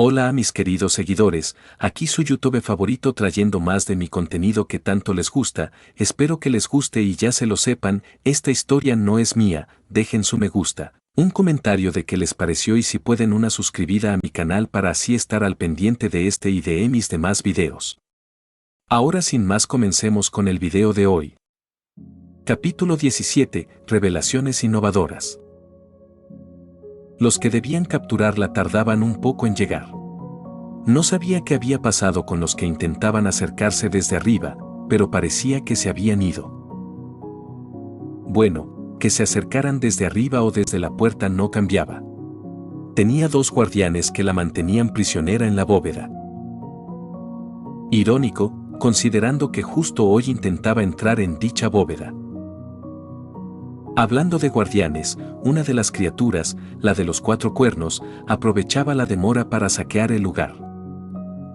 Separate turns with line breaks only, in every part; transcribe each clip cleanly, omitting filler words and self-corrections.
Hola a mis queridos seguidores, aquí su YouTube favorito trayendo más de mi contenido que tanto les gusta, espero que les guste y ya se lo sepan, esta historia no es mía, dejen su me gusta, un comentario de qué les pareció y si pueden una suscribida a mi canal para así estar al pendiente de este y de mis demás videos. Ahora sin más comencemos con el video de hoy. Capítulo 17, Revelaciones innovadoras. Los que debían capturarla tardaban un poco en llegar. No sabía qué había pasado con los que intentaban acercarse desde arriba, pero parecía que se habían ido. Bueno, que se acercaran desde arriba o desde la puerta no cambiaba. Tenía dos guardianes que la mantenían prisionera en la bóveda. Irónico, considerando que justo hoy intentaba entrar en dicha bóveda. Hablando de guardianes, una de las criaturas, la de los 4 cuernos, aprovechaba la demora para saquear el lugar.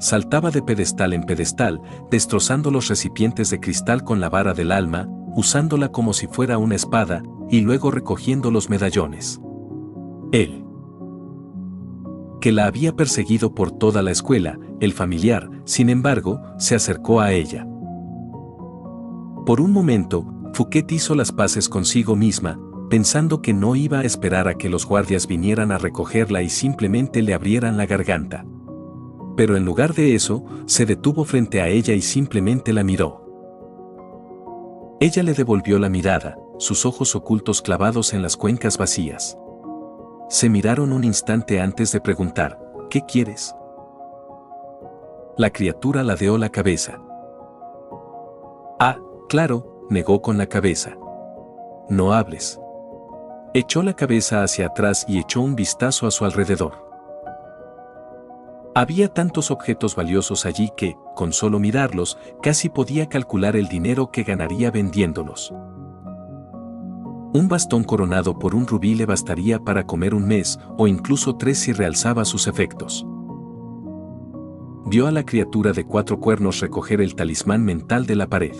Saltaba de pedestal en pedestal, destrozando los recipientes de cristal con la vara del alma, usándola como si fuera una espada, y luego recogiendo los medallones. Él, que la había perseguido por toda la escuela, el familiar, sin embargo, se acercó a ella. Por un momento, Fouquet hizo las paces consigo misma, pensando que no iba a esperar a que los guardias vinieran a recogerla y simplemente le abrieran la garganta. Pero en lugar de eso, se detuvo frente a ella y simplemente la miró. Ella le devolvió la mirada, sus ojos ocultos clavados en las cuencas vacías. Se miraron un instante antes de preguntar, ¿qué quieres? La criatura ladeó la cabeza. Ah, claro, negó con la cabeza. No hables. Echó la cabeza hacia atrás y echó un vistazo a su alrededor. Había tantos objetos valiosos allí que, con solo mirarlos, casi podía calcular el dinero que ganaría vendiéndolos. Un bastón coronado por un rubí le bastaría para comer un mes, o incluso 3 si realzaba sus efectos. Vio a la criatura de 4 cuernos recoger el talismán mental de la pared.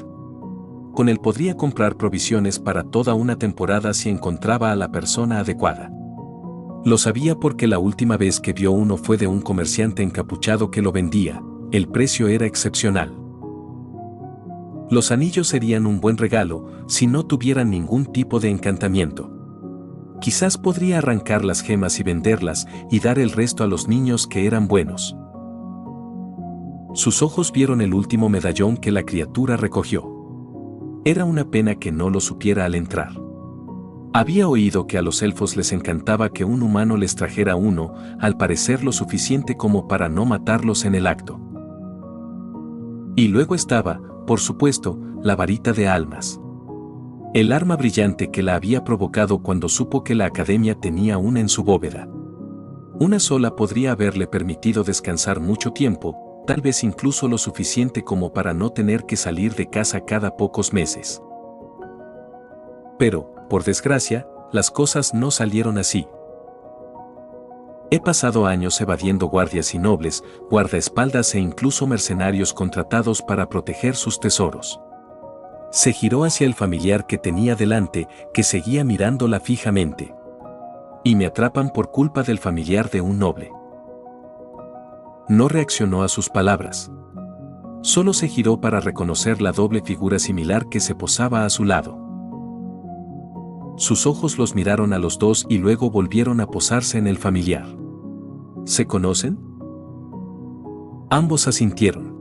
Con él podría comprar provisiones para toda una temporada si encontraba a la persona adecuada. Lo sabía porque la última vez que vio uno fue de un comerciante encapuchado que lo vendía, el precio era excepcional. Los anillos serían un buen regalo si no tuvieran ningún tipo de encantamiento. Quizás podría arrancar las gemas y venderlas y dar el resto a los niños que eran buenos. Sus ojos vieron el último medallón que la criatura recogió. Era una pena que no lo supiera al entrar. Había oído que a los elfos les encantaba que un humano les trajera uno, al parecer lo suficiente como para no matarlos en el acto. Y luego estaba, por supuesto, la varita de almas. El arma brillante que la había provocado cuando supo que la academia tenía una en su bóveda. Una sola podría haberle permitido descansar mucho tiempo, tal vez incluso lo suficiente como para no tener que salir de casa cada pocos meses. Pero, por desgracia, las cosas no salieron así. He pasado años evadiendo guardias y nobles, guardaespaldas e incluso mercenarios contratados para proteger sus tesoros. Se giró hacia el familiar que tenía delante, que seguía mirándola fijamente. Y me atrapan por culpa del familiar de un noble. No reaccionó a sus palabras. Solo se giró para reconocer la doble figura similar que se posaba a su lado. Sus ojos los miraron a los dos y luego volvieron a posarse en el familiar. ¿Se conocen? Ambos asintieron.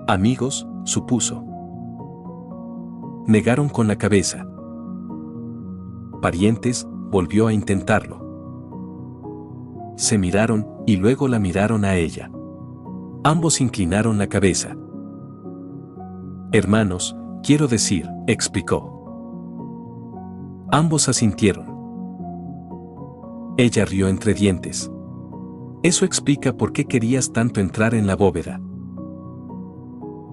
Amigos, supuso. Negaron con la cabeza. Parientes, volvió a intentarlo. Se miraron, y luego la miraron a ella. Ambos inclinaron la cabeza. Hermanos, quiero decir, explicó. Ambos asintieron. Ella rió entre dientes. Eso explica por qué querías tanto entrar en la bóveda.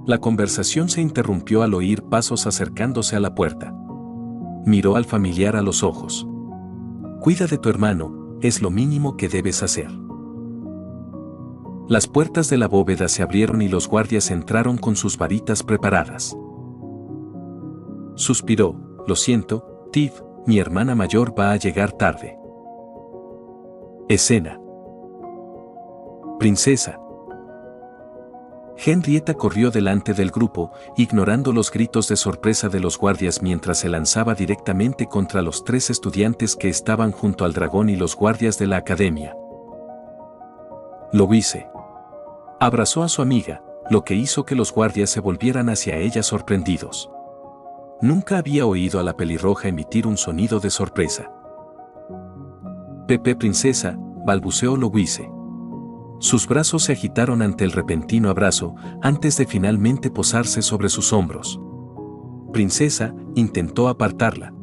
La conversación se interrumpió al oír pasos acercándose a la puerta. Miró al familiar a los ojos. Cuida de tu hermano, es lo mínimo que debes hacer. Las puertas de la bóveda se abrieron y los guardias entraron con sus varitas preparadas. Suspiró, lo siento, Tiff, mi hermana mayor va a llegar tarde. Escena. princesa. Henrietta corrió delante del grupo, ignorando los gritos de sorpresa de los guardias mientras se lanzaba directamente contra los 3 estudiantes que estaban junto al dragón y los guardias de la academia. Louise abrazó a su amiga, lo que hizo que los guardias se volvieran hacia ella sorprendidos. Nunca había oído a la pelirroja emitir un sonido de sorpresa. Pepe princesa, balbuceó Louise. Sus brazos se agitaron ante el repentino abrazo, antes de finalmente posarse sobre sus hombros. Princesa, intentó apartarla.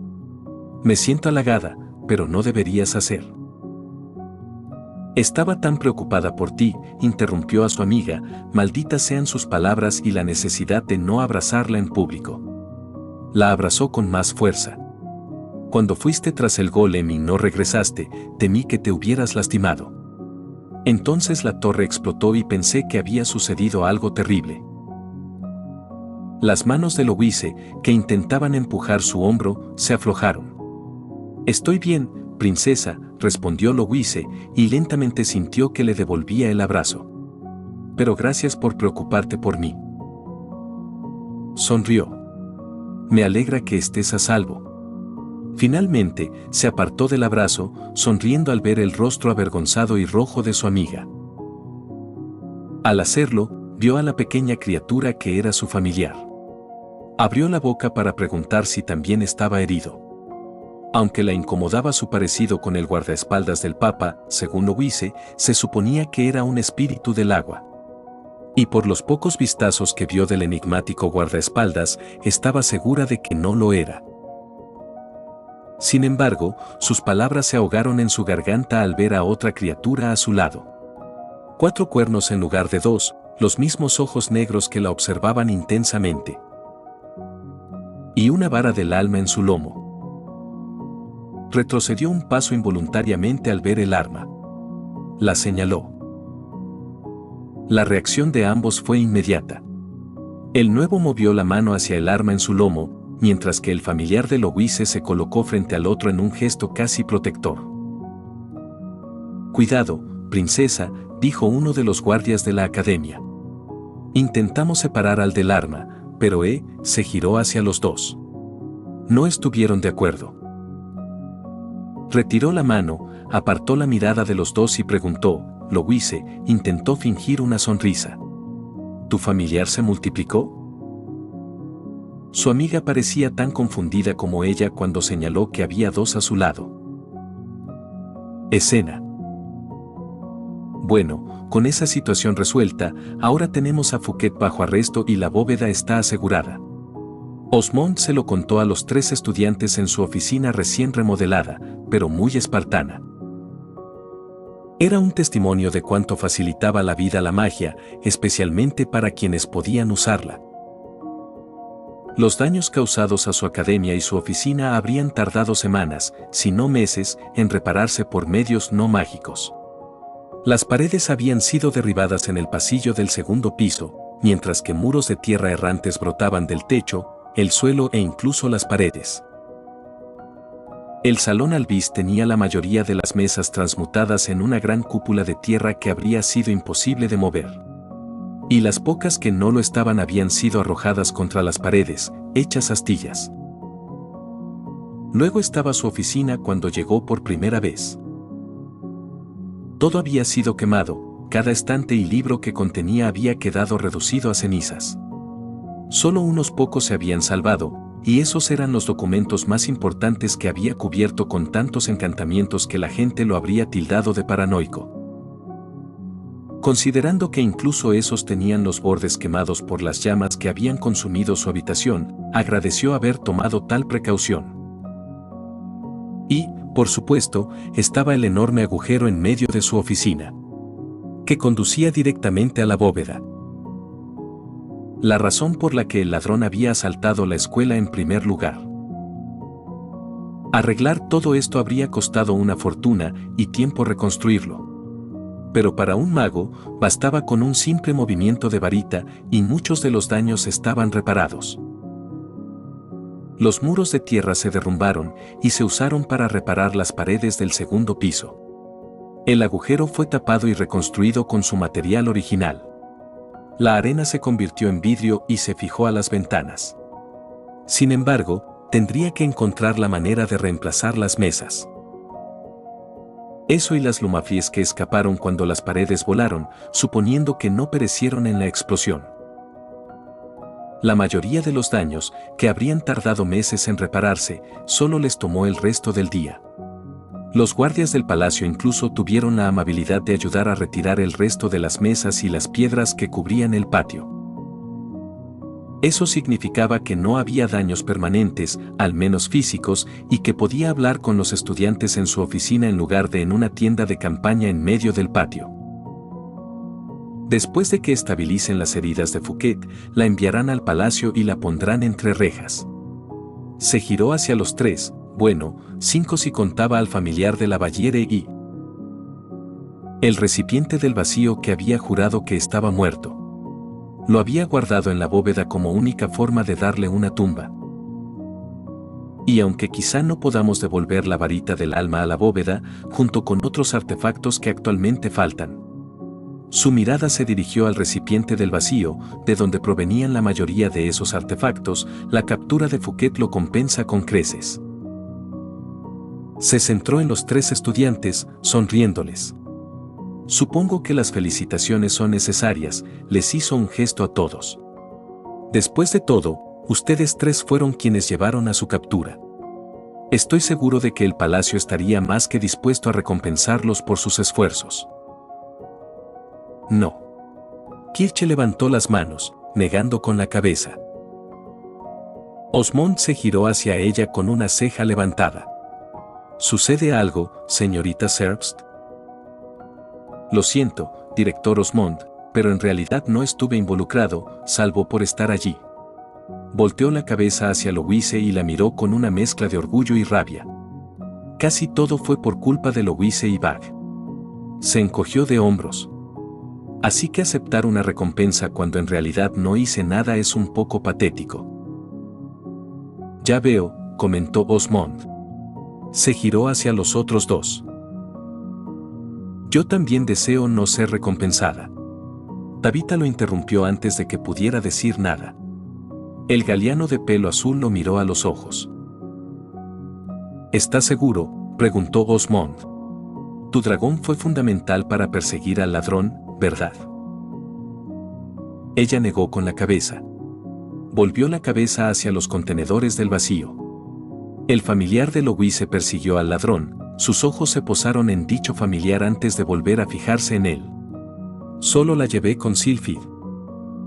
Me siento halagada, pero no deberías hacer. Estaba tan preocupada por ti, interrumpió a su amiga, malditas sean sus palabras y la necesidad de no abrazarla en público. La abrazó con más fuerza. Cuando fuiste tras el golem y no regresaste, temí que te hubieras lastimado. Entonces la torre explotó y pensé que había sucedido algo terrible. Las manos de Louise, que intentaban empujar su hombro, se aflojaron. Estoy bien, princesa, respondió Louise, y lentamente sintió que le devolvía el abrazo. Pero gracias por preocuparte por mí. Sonrió. Me alegra que estés a salvo. Finalmente, se apartó del abrazo, sonriendo al ver el rostro avergonzado y rojo de su amiga. Al hacerlo, vio a la pequeña criatura que era su familiar. Abrió la boca para preguntar si también estaba herido. Aunque la incomodaba su parecido con el guardaespaldas del Papa, según Louise, se suponía que era un espíritu del agua. Y por los pocos vistazos que vio del enigmático guardaespaldas, estaba segura de que no lo era. Sin embargo, sus palabras se ahogaron en su garganta al ver a otra criatura a su lado. 4 cuernos en lugar de 2, los mismos ojos negros que la observaban intensamente. Y una vara del alma en su lomo. Retrocedió un paso involuntariamente al ver el arma. La señaló. La reacción de ambos fue inmediata. El nuevo movió la mano hacia el arma en su lomo, mientras que el familiar de Louise se colocó frente al otro en un gesto casi protector. Cuidado, princesa, dijo uno de los guardias de la academia. Intentamos separar al del arma, pero se giró hacia los dos. No estuvieron de acuerdo. Retiró la mano, apartó la mirada de los dos y preguntó, Louise, intentó fingir una sonrisa. ¿Tu familiar se multiplicó? Su amiga parecía tan confundida como ella cuando señaló que había 2 a su lado. Escena. Bueno, con esa situación resuelta, ahora tenemos a Fouquet bajo arresto y la bóveda está asegurada. Osmond se lo contó a los 3 estudiantes en su oficina recién remodelada, pero muy espartana. Era un testimonio de cuánto facilitaba la vida la magia, especialmente para quienes podían usarla. Los daños causados a su academia y su oficina habrían tardado semanas, si no meses, en repararse por medios no mágicos. Las paredes habían sido derribadas en el pasillo del 2º piso, mientras que muros de tierra errantes brotaban del techo, el suelo e incluso las paredes. El salón Albis tenía la mayoría de las mesas transmutadas en una gran cúpula de tierra que habría sido imposible de mover. Y las pocas que no lo estaban habían sido arrojadas contra las paredes, hechas astillas. Luego estaba su oficina cuando llegó por primera vez. Todo había sido quemado, cada estante y libro que contenía había quedado reducido a cenizas. Solo unos pocos se habían salvado, y esos eran los documentos más importantes que había cubierto con tantos encantamientos que la gente lo habría tildado de paranoico. Considerando que incluso esos tenían los bordes quemados por las llamas que habían consumido su habitación, agradeció haber tomado tal precaución. Y, por supuesto, estaba el enorme agujero en medio de su oficina, que conducía directamente a la bóveda. La razón por la que el ladrón había asaltado la escuela en primer lugar. Arreglar todo esto habría costado una fortuna y tiempo reconstruirlo. Pero para un mago, bastaba con un simple movimiento de varita y muchos de los daños estaban reparados. Los muros de tierra se derrumbaron y se usaron para reparar las paredes del 2º piso. El agujero fue tapado y reconstruido con su material original. La arena se convirtió en vidrio y se fijó a las ventanas. Sin embargo, tendría que encontrar la manera de reemplazar las mesas. Eso y las lumafies que escaparon cuando las paredes volaron, suponiendo que no perecieron en la explosión. La mayoría de los daños, que habrían tardado meses en repararse, solo les tomó el resto del día. Los guardias del palacio incluso tuvieron la amabilidad de ayudar a retirar el resto de las mesas y las piedras que cubrían el patio. Eso significaba que no había daños permanentes, al menos físicos, y que podía hablar con los estudiantes en su oficina en lugar de en una tienda de campaña en medio del patio. Después de que estabilicen las heridas de Fouquet, la enviarán al palacio y la pondrán entre rejas. Se giró hacia los tres, bueno, 5 si contaba al familiar de la Valliere y el recipiente del vacío que había jurado que estaba muerto. Lo había guardado en la bóveda como única forma de darle una tumba. Y aunque quizá no podamos devolver la varita del alma a la bóveda, junto con otros artefactos que actualmente faltan. Su mirada se dirigió al recipiente del vacío, de donde provenían la mayoría de esos artefactos. La captura de Fouquet lo compensa con creces. Se centró en los 3 estudiantes, sonriéndoles. Supongo que las felicitaciones son necesarias, les hizo un gesto a todos. Después de todo, ustedes 3 fueron quienes llevaron a su captura. Estoy seguro de que el palacio estaría más que dispuesto a recompensarlos por sus esfuerzos. No. Kirche levantó las manos, negando con la cabeza. Osmond se giró hacia ella con una ceja levantada. ¿Sucede algo, señorita Zerbst? Lo siento, director Osmond, pero en realidad no estuve involucrado, salvo por estar allí. Volteó la cabeza hacia Louise y la miró con una mezcla de orgullo y rabia. Casi todo fue por culpa de Louise y Bag. Se encogió de hombros. Así que aceptar una recompensa cuando en realidad no hice nada es un poco patético. Ya veo, comentó Osmond. Se giró hacia los otros 2. Yo también deseo no ser recompensada. Tabitha lo interrumpió antes de que pudiera decir nada. El galiano de pelo azul lo miró a los ojos. ¿Estás seguro?, preguntó Osmond. Tu dragón fue fundamental para perseguir al ladrón, ¿verdad? Ella negó con la cabeza. Volvió la cabeza hacia los contenedores del vacío. El familiar de Louise persiguió al ladrón. Sus ojos se posaron en dicho familiar antes de volver a fijarse en él. Solo la llevé con Sylphid.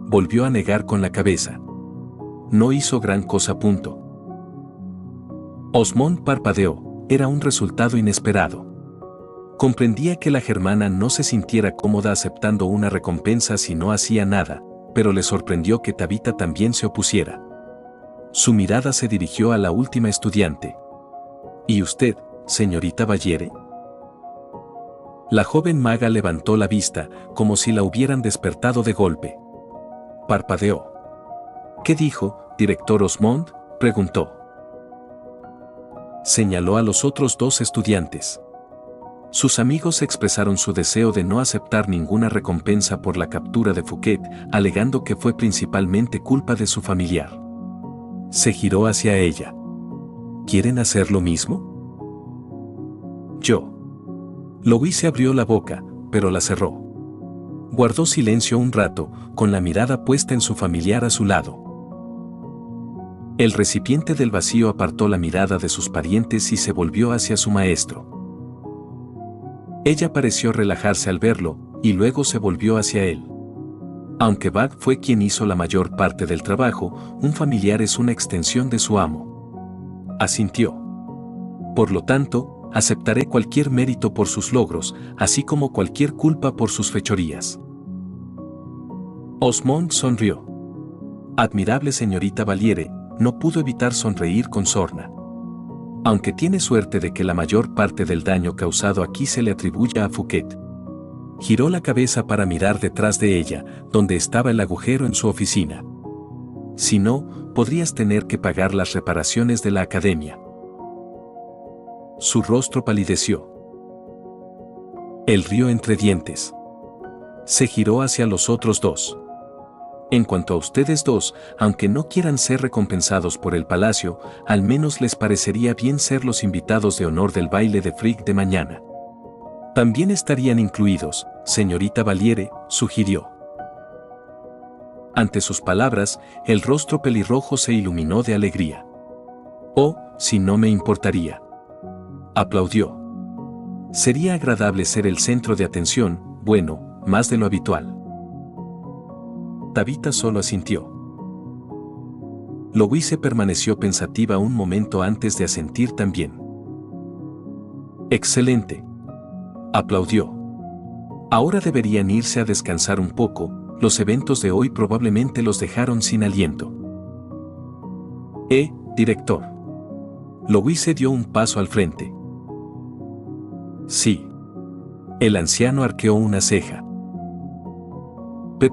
Volvió a negar con la cabeza. No hizo gran cosa. Osmond parpadeó. Era un resultado inesperado. Comprendía que la germana no se sintiera cómoda aceptando una recompensa si no hacía nada, pero le sorprendió que Tabitha también se opusiera. Su mirada se dirigió a la última estudiante. ¿Y usted, señorita Valliere? La joven maga levantó la vista, como si la hubieran despertado de golpe. Parpadeó. ¿Qué dijo, director Osmond?, preguntó. Señaló a los otros 2 estudiantes. Sus amigos expresaron su deseo de no aceptar ninguna recompensa por la captura de Fouquet, alegando que fue principalmente culpa de su familiar. Se giró hacia ella. ¿Quieren hacer lo mismo? Yo. Louise abrió la boca, pero la cerró. Guardó silencio un rato, con la mirada puesta en su familiar a su lado. El recipiente del vacío apartó la mirada de sus parientes y se volvió hacia su maestro. Ella pareció relajarse al verlo, y luego se volvió hacia él. Aunque Bag fue quien hizo la mayor parte del trabajo, un familiar es una extensión de su amo. Asintió. Por lo tanto, aceptaré cualquier mérito por sus logros, así como cualquier culpa por sus fechorías. Osmond sonrió. Admirable señorita Valliere, no pudo evitar sonreír con sorna. Aunque tiene suerte de que la mayor parte del daño causado aquí se le atribuya a Fouquet. Giró la cabeza para mirar detrás de ella, donde estaba el agujero en su oficina. Si no, podrías tener que pagar las reparaciones de la academia. Su rostro palideció. Él rió entre dientes. Se giró hacia los otros dos. En cuanto a ustedes dos, aunque no quieran ser recompensados por el palacio, al menos les parecería bien ser los invitados de honor del baile de Frigg de mañana. También estarían incluidos, señorita Valiere, sugirió. Ante sus palabras, el rostro pelirrojo se iluminó de alegría. Oh, si no me importaría. Aplaudió. Sería agradable ser el centro de atención, bueno, más de lo habitual. Tabitha solo asintió. Louise permaneció pensativa un momento antes de asentir también. Excelente. Aplaudió. Ahora deberían irse a descansar un poco, los eventos de hoy probablemente los dejaron sin aliento. Director. Louise dio un paso al frente. Sí. El anciano arqueó una ceja.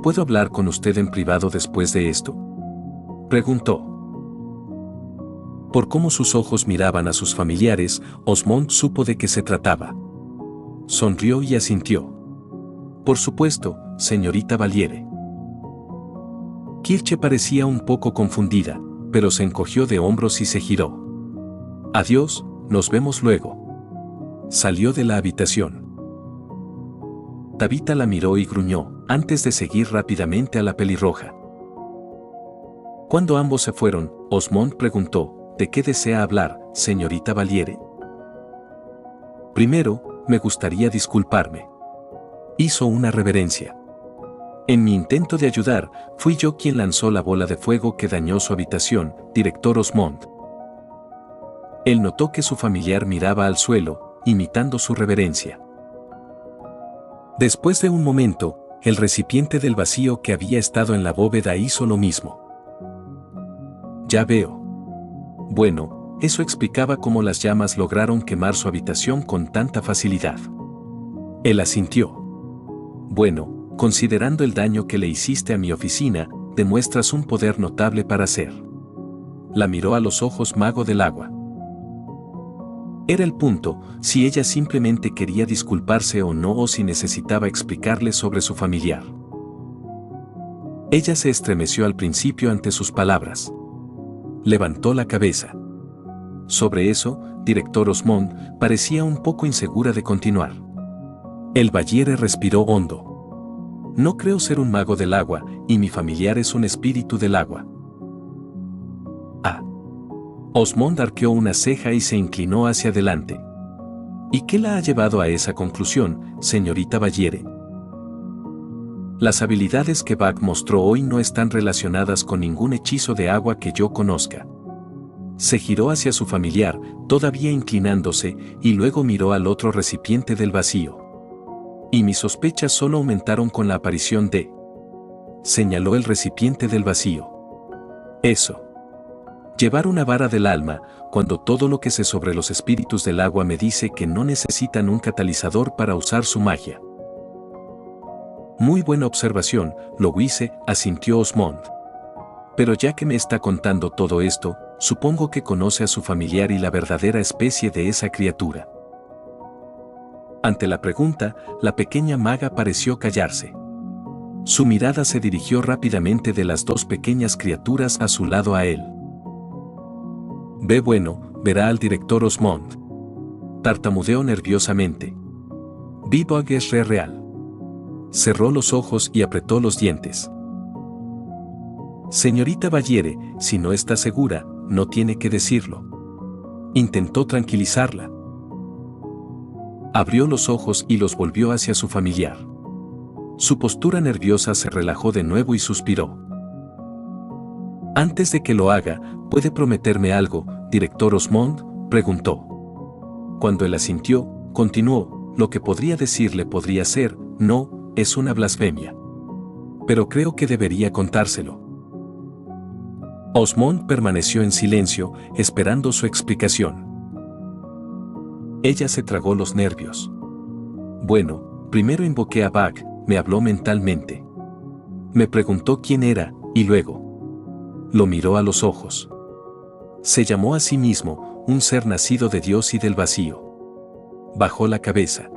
¿Puedo hablar con usted en privado después de esto?, preguntó. Por cómo sus ojos miraban a sus familiares, Osmond supo de qué se trataba. Sonrió y asintió. Por supuesto, señorita Valiere. Kirche parecía un poco confundida, pero se encogió de hombros y se giró. Adiós, nos vemos luego. Salió de la habitación. Tabitha la miró y gruñó, antes de seguir rápidamente a la pelirroja. Cuando ambos se fueron, Osmond preguntó, ¿de qué desea hablar, señorita Valiere? Primero, me gustaría disculparme. Hizo una reverencia. En mi intento de ayudar, fui yo quien lanzó la bola de fuego que dañó su habitación, director Osmond. Él notó que su familiar miraba al suelo, imitando su reverencia. Después de un momento, el recipiente del vacío que había estado en la bóveda hizo lo mismo. Ya veo. Bueno, eso explicaba cómo las llamas lograron quemar su habitación con tanta facilidad. Él asintió. Bueno, considerando el daño que le hiciste a mi oficina, demuestras un poder notable para hacer. La miró a los ojos mago del agua. Era el punto, si ella simplemente quería disculparse o no o si necesitaba explicarle sobre su familiar. Ella se estremeció al principio ante sus palabras. Levantó la cabeza. Sobre eso, director Osmond parecía un poco insegura de continuar. El Valiere respiró hondo. No creo ser un mago del agua, y mi familiar es un espíritu del agua. Osmond arqueó una ceja y se inclinó hacia adelante. ¿Y qué la ha llevado a esa conclusión, señorita Valiere? Las habilidades que Bach mostró hoy no están relacionadas con ningún hechizo de agua que yo conozca. Se giró hacia su familiar, todavía inclinándose, y luego miró al otro recipiente del vacío. Y mis sospechas solo aumentaron con la aparición de... Señaló el recipiente del vacío. Eso. Llevar una vara del alma, cuando todo lo que sé sobre los espíritus del agua me dice que no necesitan un catalizador para usar su magia. Muy buena observación, Louise, asintió Osmond. Pero ya que me está contando todo esto, supongo que conoce a su familiar y la verdadera especie de esa criatura. Ante la pregunta, la pequeña maga pareció callarse. Su mirada se dirigió rápidamente de las dos pequeñas criaturas a su lado a él. Verá al director Osmond. Tartamudeó nerviosamente. Bebog es real. Cerró los ojos y apretó los dientes. Señorita Valiere, si no está segura, no tiene que decirlo. Intentó tranquilizarla. Abrió los ojos y los volvió hacia su familiar. Su postura nerviosa se relajó de nuevo y suspiró. Antes de que lo haga, ¿puede prometerme algo, director Osmond?, preguntó. Cuando él asintió, continuó, lo que podría decirle podría ser, no, es una blasfemia. Pero creo que debería contárselo. Osmond permaneció en silencio, esperando su explicación. Ella se tragó los nervios. Bueno, primero invoqué a Bach, me habló mentalmente. Me preguntó quién era, y luego lo miró a los ojos. Se llamó a sí mismo, un ser nacido de Dios y del vacío. Bajó la cabeza.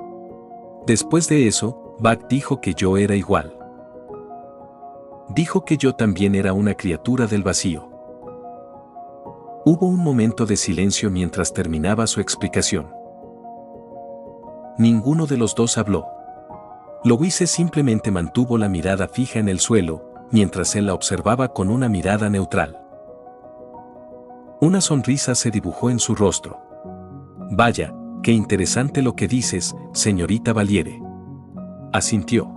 Después de eso, Buck dijo que yo era igual. Dijo que yo también era una criatura del vacío. Hubo un momento de silencio mientras terminaba su explicación. Ninguno de los dos habló. Louise simplemente mantuvo la mirada fija en el suelo, mientras él la observaba con una mirada neutral. Una sonrisa se dibujó en su rostro. Vaya, qué interesante lo que dices, señorita Valiere. Asintió.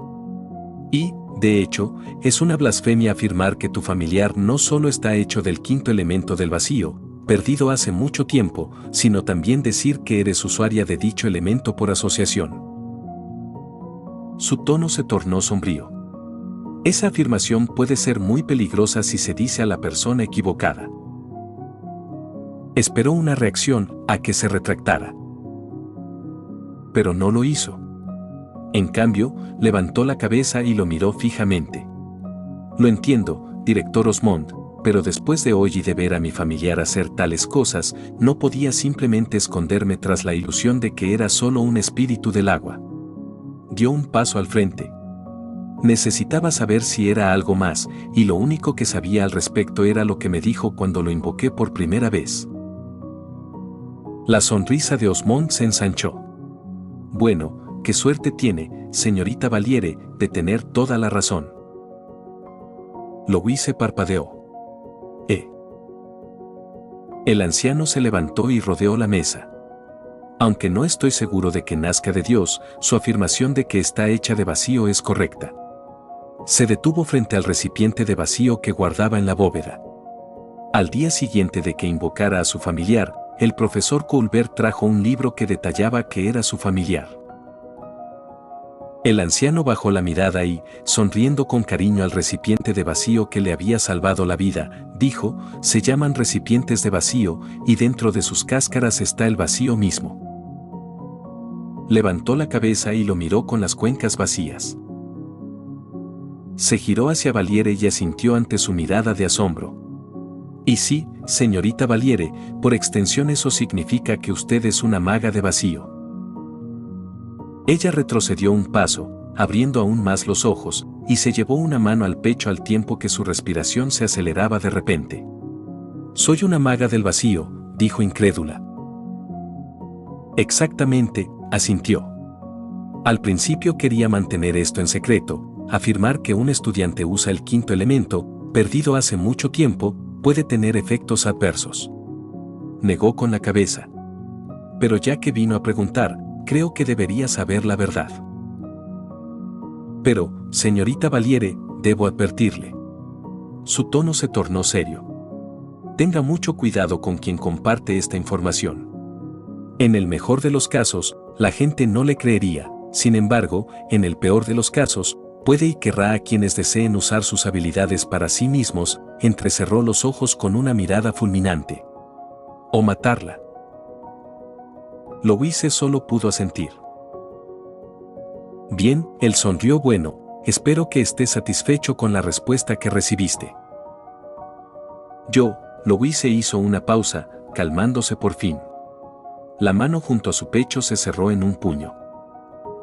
Y, de hecho, es una blasfemia afirmar que tu familiar no solo está hecho del quinto elemento del vacío, perdido hace mucho tiempo, sino también decir que eres usuaria de dicho elemento por asociación. Su tono se tornó sombrío. Esa afirmación puede ser muy peligrosa si se dice a la persona equivocada. Esperó una reacción a que se retractara. Pero no lo hizo. En cambio, levantó la cabeza y lo miró fijamente. Lo entiendo, director Osmond, pero después de hoy y de ver a mi familiar hacer tales cosas, no podía simplemente esconderme tras la ilusión de que era solo un espíritu del agua. Dio un paso al frente. Necesitaba saber si era algo más, y lo único que sabía al respecto era lo que me dijo cuando lo invoqué por primera vez. La sonrisa de Osmond se ensanchó. Bueno, qué suerte tiene, señorita Valiere, de tener toda la razón. Louise parpadeó. El anciano se levantó y rodeó la mesa. Aunque no estoy seguro de que nazca de Dios, su afirmación de que está hecha de vacío es correcta. Se detuvo frente al recipiente de vacío que guardaba en la bóveda. Al día siguiente de que invocara a su familiar, el profesor Colbert trajo un libro que detallaba que era su familiar. El anciano bajó la mirada y, sonriendo con cariño al recipiente de vacío que le había salvado la vida, dijo, se llaman recipientes de vacío, y dentro de sus cáscaras está el vacío mismo. Levantó la cabeza y lo miró con las cuencas vacías. Se giró hacia Valiere y asintió ante su mirada de asombro. Y sí, señorita Valiere, por extensión eso significa que usted es una maga de vacío. Ella retrocedió un paso, abriendo aún más los ojos, y se llevó una mano al pecho al tiempo que su respiración se aceleraba de repente. Soy una maga del vacío, dijo incrédula. Exactamente, asintió. Al principio quería mantener esto en secreto, afirmar que un estudiante usa el quinto elemento, perdido hace mucho tiempo, puede tener efectos adversos. Negó con la cabeza. Pero ya que vino a preguntar, creo que debería saber la verdad. Pero, señorita Valiere, debo advertirle. Su tono se tornó serio. Tenga mucho cuidado con quien comparte esta información. En el mejor de los casos, la gente no le creería, sin embargo, en el peor de los casos, puede y querrá a quienes deseen usar sus habilidades para sí mismos, entrecerró los ojos con una mirada fulminante. O matarla. Louise solo pudo asentir. Bien, él sonrió. Bueno, espero que estés satisfecho con la respuesta que recibiste. Louise hizo una pausa, calmándose por fin. La mano junto a su pecho se cerró en un puño.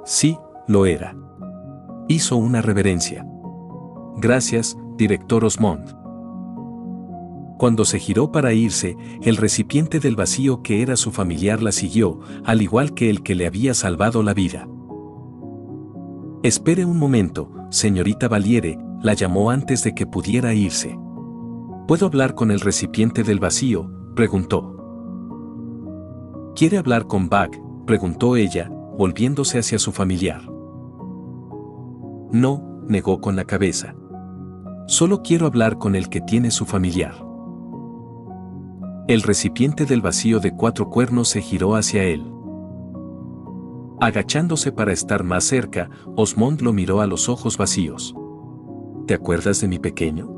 Sí, lo era. Hizo una reverencia. Gracias, director Osmond. Cuando se giró para irse, el recipiente del vacío que era su familiar la siguió, al igual que el que le había salvado la vida. Espere un momento, señorita Valiere, la llamó antes de que pudiera irse. ¿Puedo hablar con el recipiente del vacío?, preguntó. ¿Quiere hablar con Buck?, preguntó ella, volviéndose hacia su familiar. No, negó con la cabeza. Solo quiero hablar con el que tiene su familiar. El recipiente del vacío de 4 cuernos se giró hacia él. Agachándose para estar más cerca, Osmond lo miró a los ojos vacíos. ¿Te acuerdas de mi pequeño?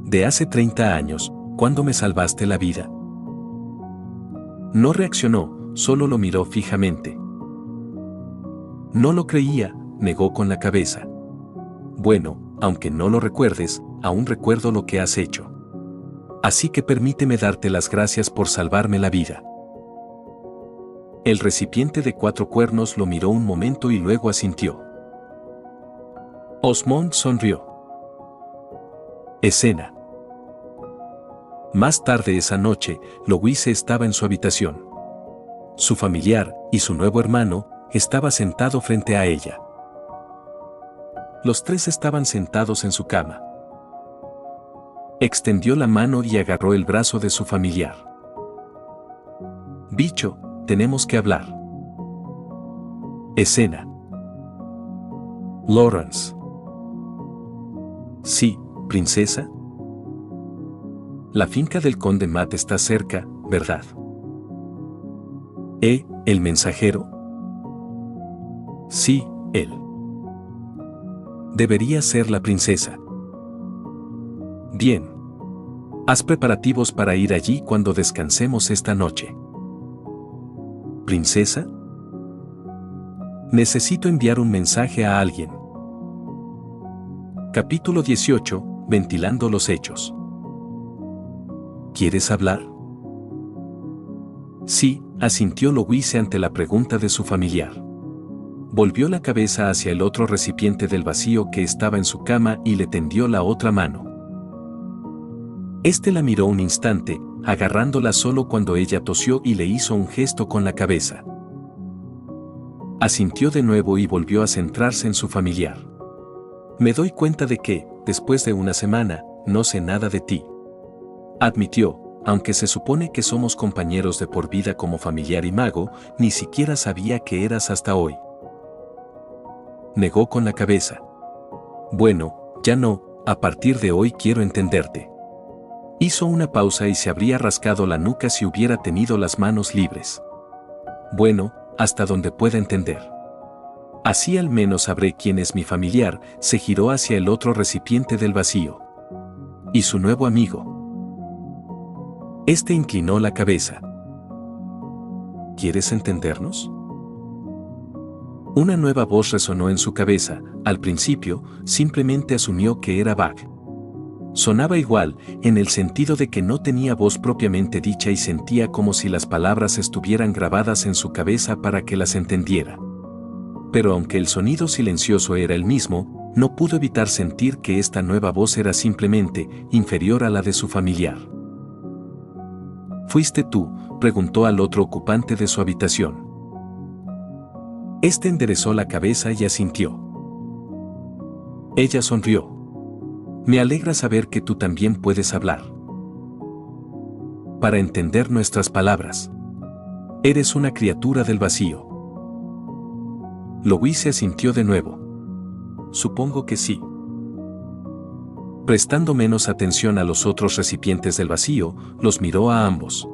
De hace 30 años, cuando me salvaste la vida. No reaccionó, solo lo miró fijamente. No lo creía, negó con la cabeza. Bueno, aunque no lo recuerdes, aún recuerdo lo que has hecho. Así que permíteme darte las gracias por salvarme la vida. El recipiente de 4 cuernos lo miró un momento y luego asintió. Osmond sonrió. Escena. Más tarde esa noche, Louise estaba en su habitación. Su familiar, y su nuevo hermano, estaba sentado frente a ella. Los tres estaban sentados en su cama. Extendió la mano y agarró el brazo de su familiar. Bicho, tenemos que hablar. Escena. Lawrence. Sí, princesa. La finca del conde Matt está cerca, ¿verdad? ¿El mensajero? Sí, él. Debería ser la princesa. Bien. Haz preparativos para ir allí cuando descansemos esta noche. ¿Princesa? Necesito enviar un mensaje a alguien. Capítulo 18. Ventilando los hechos. ¿Quieres hablar? Sí, asintió Louise ante la pregunta de su familiar. Volvió la cabeza hacia el otro recipiente del vacío que estaba en su cama y le tendió la otra mano. Este la miró un instante, agarrándola solo cuando ella tosió y le hizo un gesto con la cabeza. Asintió de nuevo y volvió a centrarse en su familiar. Me doy cuenta de que, después de una semana, no sé nada de ti. Admitió, aunque se supone que somos compañeros de por vida como familiar y mago, ni siquiera sabía que eras hasta hoy. Negó con la cabeza. Bueno, ya no, a partir de hoy quiero entenderte. Hizo una pausa y se habría rascado la nuca si hubiera tenido las manos libres. Bueno, hasta donde pueda entender. Así al menos sabré quién es mi familiar. Se giró hacia el otro recipiente del vacío. Y su nuevo amigo. Este inclinó la cabeza. ¿Quieres entendernos? Una nueva voz resonó en su cabeza. Al principio, simplemente asumió que era Bug. Sonaba igual, en el sentido de que no tenía voz propiamente dicha y sentía como si las palabras estuvieran grabadas en su cabeza para que las entendiera. Pero aunque el sonido silencioso era el mismo, no pudo evitar sentir que esta nueva voz era simplemente inferior a la de su familiar. ¿Fuiste tú?, preguntó al otro ocupante de su habitación. Este enderezó la cabeza y asintió. Ella sonrió. Me alegra saber que tú también puedes hablar. Para entender nuestras palabras. Eres una criatura del vacío. Louise asintió de nuevo. Supongo que sí. Prestando menos atención a los otros recipientes del vacío, los miró a ambos.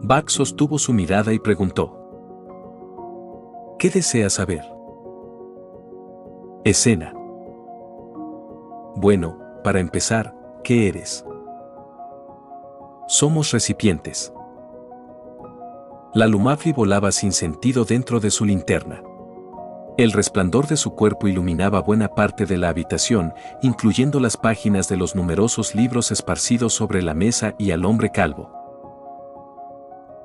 Bug sostuvo su mirada y preguntó. ¿Qué deseas saber? Escena. Bueno, para empezar, ¿qué eres? Somos recipientes. La Lumafli volaba sin sentido dentro de su linterna. El resplandor de su cuerpo iluminaba buena parte de la habitación, incluyendo las páginas de los numerosos libros esparcidos sobre la mesa y al hombre calvo.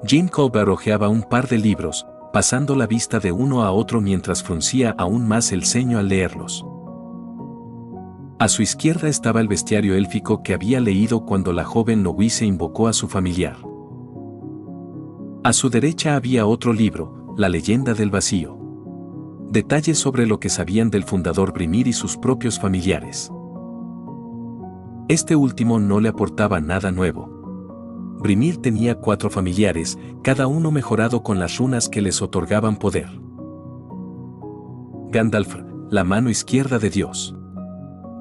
Jean Colbert hojeaba un par de libros, pasando la vista de uno a otro mientras fruncía aún más el ceño al leerlos. A su izquierda estaba el bestiario élfico que había leído cuando la joven Louise invocó a su familiar. A su derecha había otro libro, La leyenda del vacío. Detalles sobre lo que sabían del fundador Brimir y sus propios familiares. Este último no le aportaba nada nuevo. Brimir tenía 4 familiares, cada uno mejorado con las runas que les otorgaban poder. Gandalf, la mano izquierda de Dios.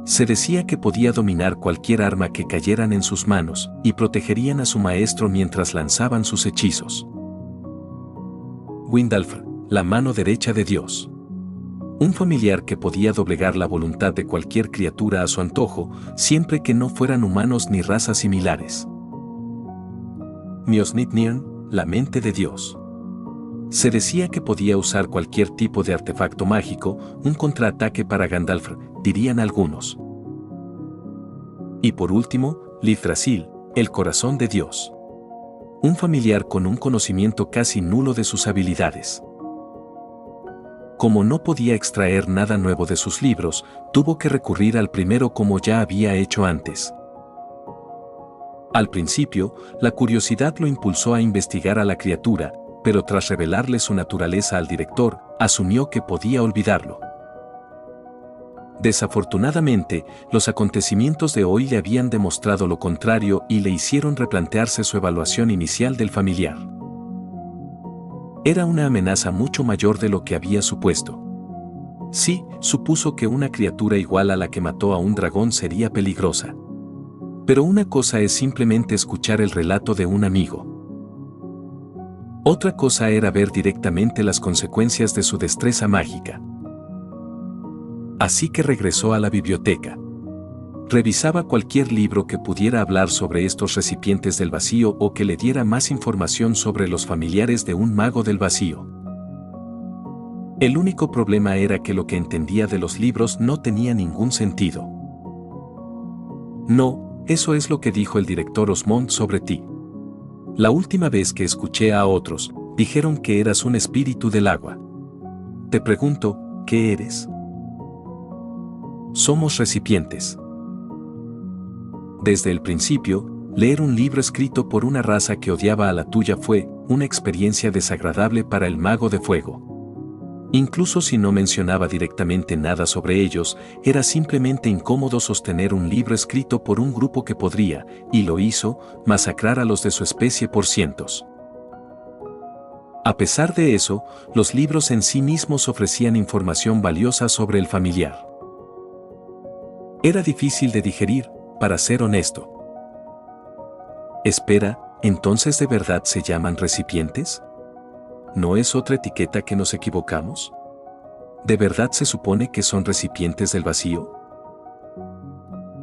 Se decía que podía dominar cualquier arma que cayeran en sus manos, y protegerían a su maestro mientras lanzaban sus hechizos. Windalf, la mano derecha de Dios. Un familiar que podía doblegar la voluntad de cualquier criatura a su antojo, siempre que no fueran humanos ni razas similares. Miosnitnirn, la mente de Dios. Se decía que podía usar cualquier tipo de artefacto mágico, un contraataque para Gandalf, dirían algunos. Y por último, Yggdrasil, el corazón de Dios. Un familiar con un conocimiento casi nulo de sus habilidades. Como no podía extraer nada nuevo de sus libros, tuvo que recurrir al primero como ya había hecho antes. Al principio, la curiosidad lo impulsó a investigar a la criatura, pero tras revelarle su naturaleza al director, asumió que podía olvidarlo. Desafortunadamente, los acontecimientos de hoy le habían demostrado lo contrario y le hicieron replantearse su evaluación inicial del familiar. Era una amenaza mucho mayor de lo que había supuesto. Sí, supuso que una criatura igual a la que mató a un dragón sería peligrosa. Pero una cosa es simplemente escuchar el relato de un amigo. Otra cosa era ver directamente las consecuencias de su destreza mágica. Así que regresó a la biblioteca. Revisaba cualquier libro que pudiera hablar sobre estos recipientes del vacío o que le diera más información sobre los familiares de un mago del vacío. El único problema era que lo que entendía de los libros no tenía ningún sentido. No, eso es lo que dijo el director Osmond sobre ti. La última vez que escuché a otros, dijeron que eras un espíritu del agua. Te pregunto, ¿qué eres? Somos recipientes. Desde el principio, leer un libro escrito por una raza que odiaba a la tuya fue una experiencia desagradable para el mago de fuego. Incluso si no mencionaba directamente nada sobre ellos, era simplemente incómodo sostener un libro escrito por un grupo que podría, y lo hizo, masacrar a los de su especie por cientos. A pesar de eso, los libros en sí mismos ofrecían información valiosa sobre el familiar. Era difícil de digerir, para ser honesto. Espera, ¿entonces de verdad se llaman recipientes? ¿No es otra etiqueta que nos equivocamos? ¿De verdad se supone que son recipientes del vacío?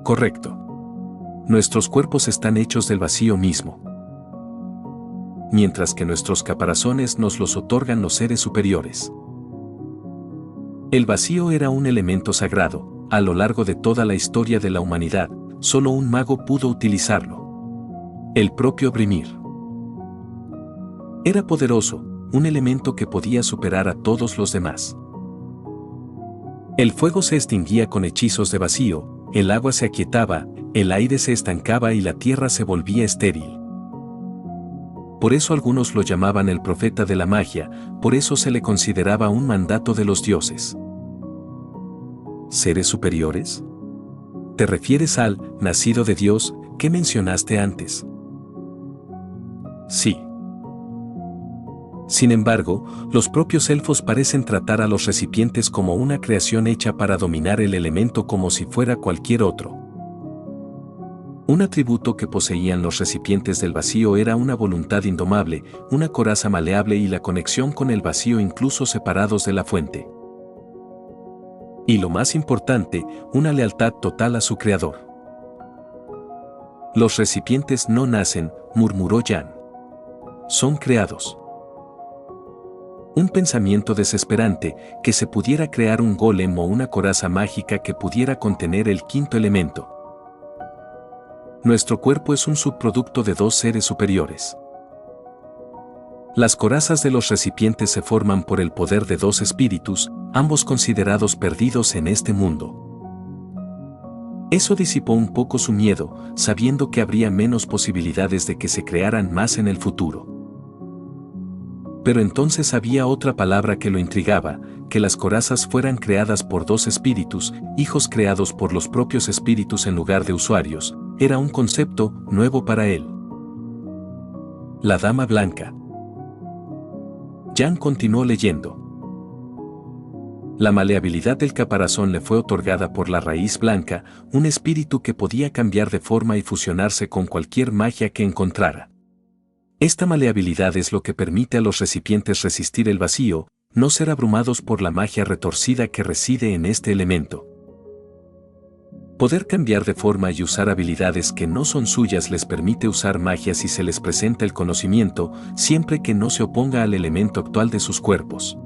Correcto. Nuestros cuerpos están hechos del vacío mismo. Mientras que nuestros caparazones nos los otorgan los seres superiores. El vacío era un elemento sagrado. A lo largo de toda la historia de la humanidad, solo un mago pudo utilizarlo. El propio Brimir. Era poderoso, un elemento que podía superar a todos los demás. El fuego se extinguía con hechizos de vacío, el agua se aquietaba, el aire se estancaba y la tierra se volvía estéril. Por eso algunos lo llamaban el profeta de la magia, por eso se le consideraba un mandato de los dioses. ¿Seres superiores? ¿Te refieres al nacido de Dios que mencionaste antes? Sí. Sin embargo, los propios elfos parecen tratar a los recipientes como una creación hecha para dominar el elemento como si fuera cualquier otro. Un atributo que poseían los recipientes del vacío era una voluntad indomable, una coraza maleable y la conexión con el vacío incluso separados de la fuente. Y lo más importante, una lealtad total a su creador. Los recipientes no nacen, murmuró Jan. Son creados. Un pensamiento desesperante, que se pudiera crear un golem o una coraza mágica que pudiera contener el quinto elemento. Nuestro cuerpo es un subproducto de dos seres superiores. Las corazas de los recipientes se forman por el poder de dos espíritus, ambos considerados perdidos en este mundo. Eso disipó un poco su miedo, sabiendo que habría menos posibilidades de que se crearan más en el futuro. Pero entonces había otra palabra que lo intrigaba, que las corazas fueran creadas por dos espíritus, hijos creados por los propios espíritus en lugar de usuarios, era un concepto nuevo para él. La Dama Blanca. Jan continuó leyendo. La maleabilidad del caparazón le fue otorgada por la raíz blanca, un espíritu que podía cambiar de forma y fusionarse con cualquier magia que encontrara. Esta maleabilidad es lo que permite a los recipientes resistir el vacío, no ser abrumados por la magia retorcida que reside en este elemento. Poder cambiar de forma y usar habilidades que no son suyas les permite usar magia si se les presenta el conocimiento, siempre que no se oponga al elemento actual de sus cuerpos.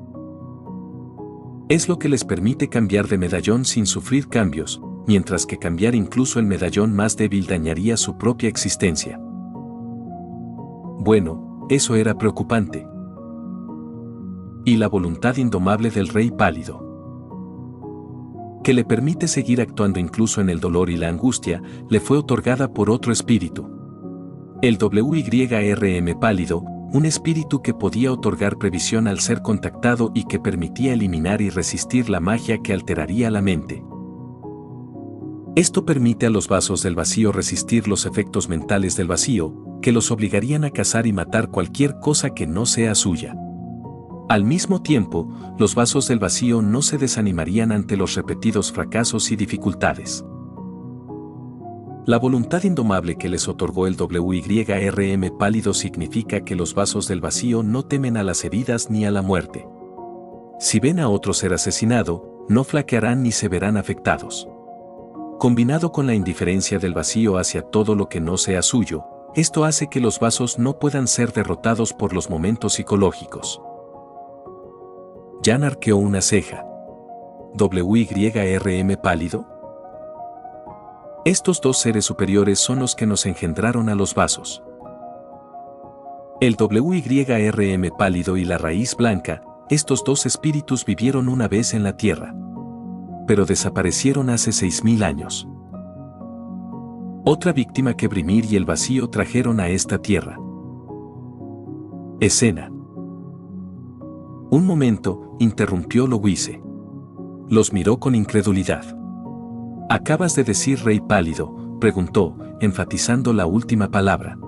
Es lo que les permite cambiar de medallón sin sufrir cambios, mientras que cambiar incluso el medallón más débil dañaría su propia existencia. Bueno, eso era preocupante. Y la voluntad indomable del rey pálido, que le permite seguir actuando incluso en el dolor y la angustia, le fue otorgada por otro espíritu. El WYRM pálido, un espíritu que podía otorgar previsión al ser contactado y que permitía eliminar y resistir la magia que alteraría la mente. Esto permite a los vasos del vacío resistir los efectos mentales del vacío, que los obligarían a cazar y matar cualquier cosa que no sea suya. Al mismo tiempo, los vasos del vacío no se desanimarían ante los repetidos fracasos y dificultades. La voluntad indomable que les otorgó el WYRM pálido significa que los vasos del vacío no temen a las heridas ni a la muerte. Si ven a otro ser asesinado, no flaquearán ni se verán afectados. Combinado con la indiferencia del vacío hacia todo lo que no sea suyo, esto hace que los vasos no puedan ser derrotados por los momentos psicológicos. Jan arqueó una ceja. ¿WYRM pálido? Estos dos seres superiores son los que nos engendraron a los vasos. El WYRM pálido y la raíz blanca, estos dos espíritus vivieron una vez en la tierra, pero desaparecieron hace 6000 años. Otra víctima que Brimir y el vacío trajeron a esta tierra. Escena. Un momento, interrumpió Louise. Los miró con incredulidad. ¿Acabas de decir rey pálido?, preguntó, enfatizando la última palabra.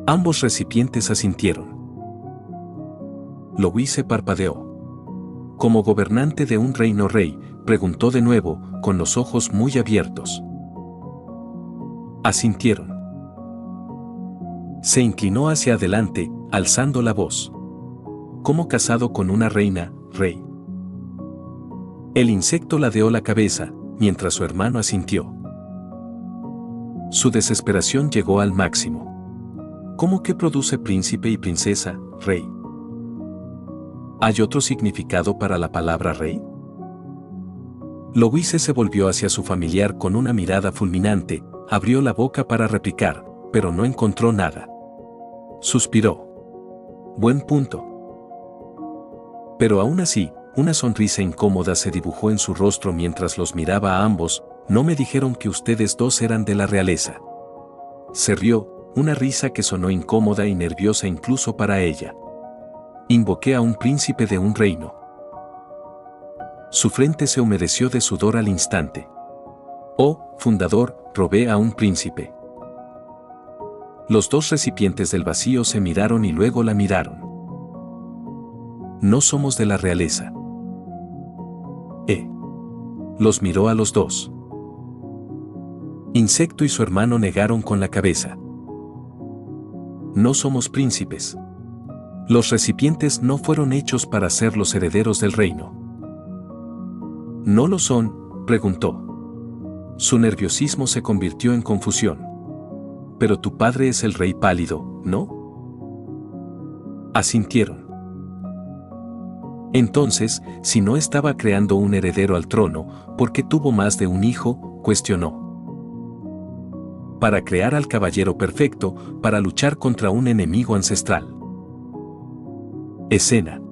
Ambos recipientes asintieron. Louise parpadeó. ¿Como gobernante de un reino rey?, preguntó de nuevo, con los ojos muy abiertos. Asintieron. Se inclinó hacia adelante, alzando la voz. ¿Cómo casado con una reina, rey? El insecto ladeó la cabeza, mientras su hermano asintió. Su desesperación llegó al máximo. ¿Cómo que produce príncipe y princesa, rey? ¿Hay otro significado para la palabra rey? Louise se volvió hacia su familiar con una mirada fulminante, abrió la boca para replicar, pero no encontró nada. Suspiró. Buen punto. Pero aún así, una sonrisa incómoda se dibujó en su rostro mientras los miraba a ambos. No me dijeron que ustedes dos eran de la realeza. Se rió, una risa que sonó incómoda y nerviosa incluso para ella. Invoqué a un príncipe de un reino. Su frente se humedeció de sudor al instante. Oh, fundador, robé a un príncipe. Los dos recipientes del vacío se miraron y luego la miraron. No somos de la realeza. Los miró a los dos. Insecto y su hermano negaron con la cabeza. No somos príncipes. Los recipientes no fueron hechos para ser los herederos del reino. ¿No lo son?, preguntó. Su nerviosismo se convirtió en confusión. Pero tu padre es el rey pálido, ¿no? Asintieron. Entonces, si no estaba creando un heredero al trono, ¿por qué tuvo más de un hijo?, cuestionó. Para crear al caballero perfecto, para luchar contra un enemigo ancestral. Escena.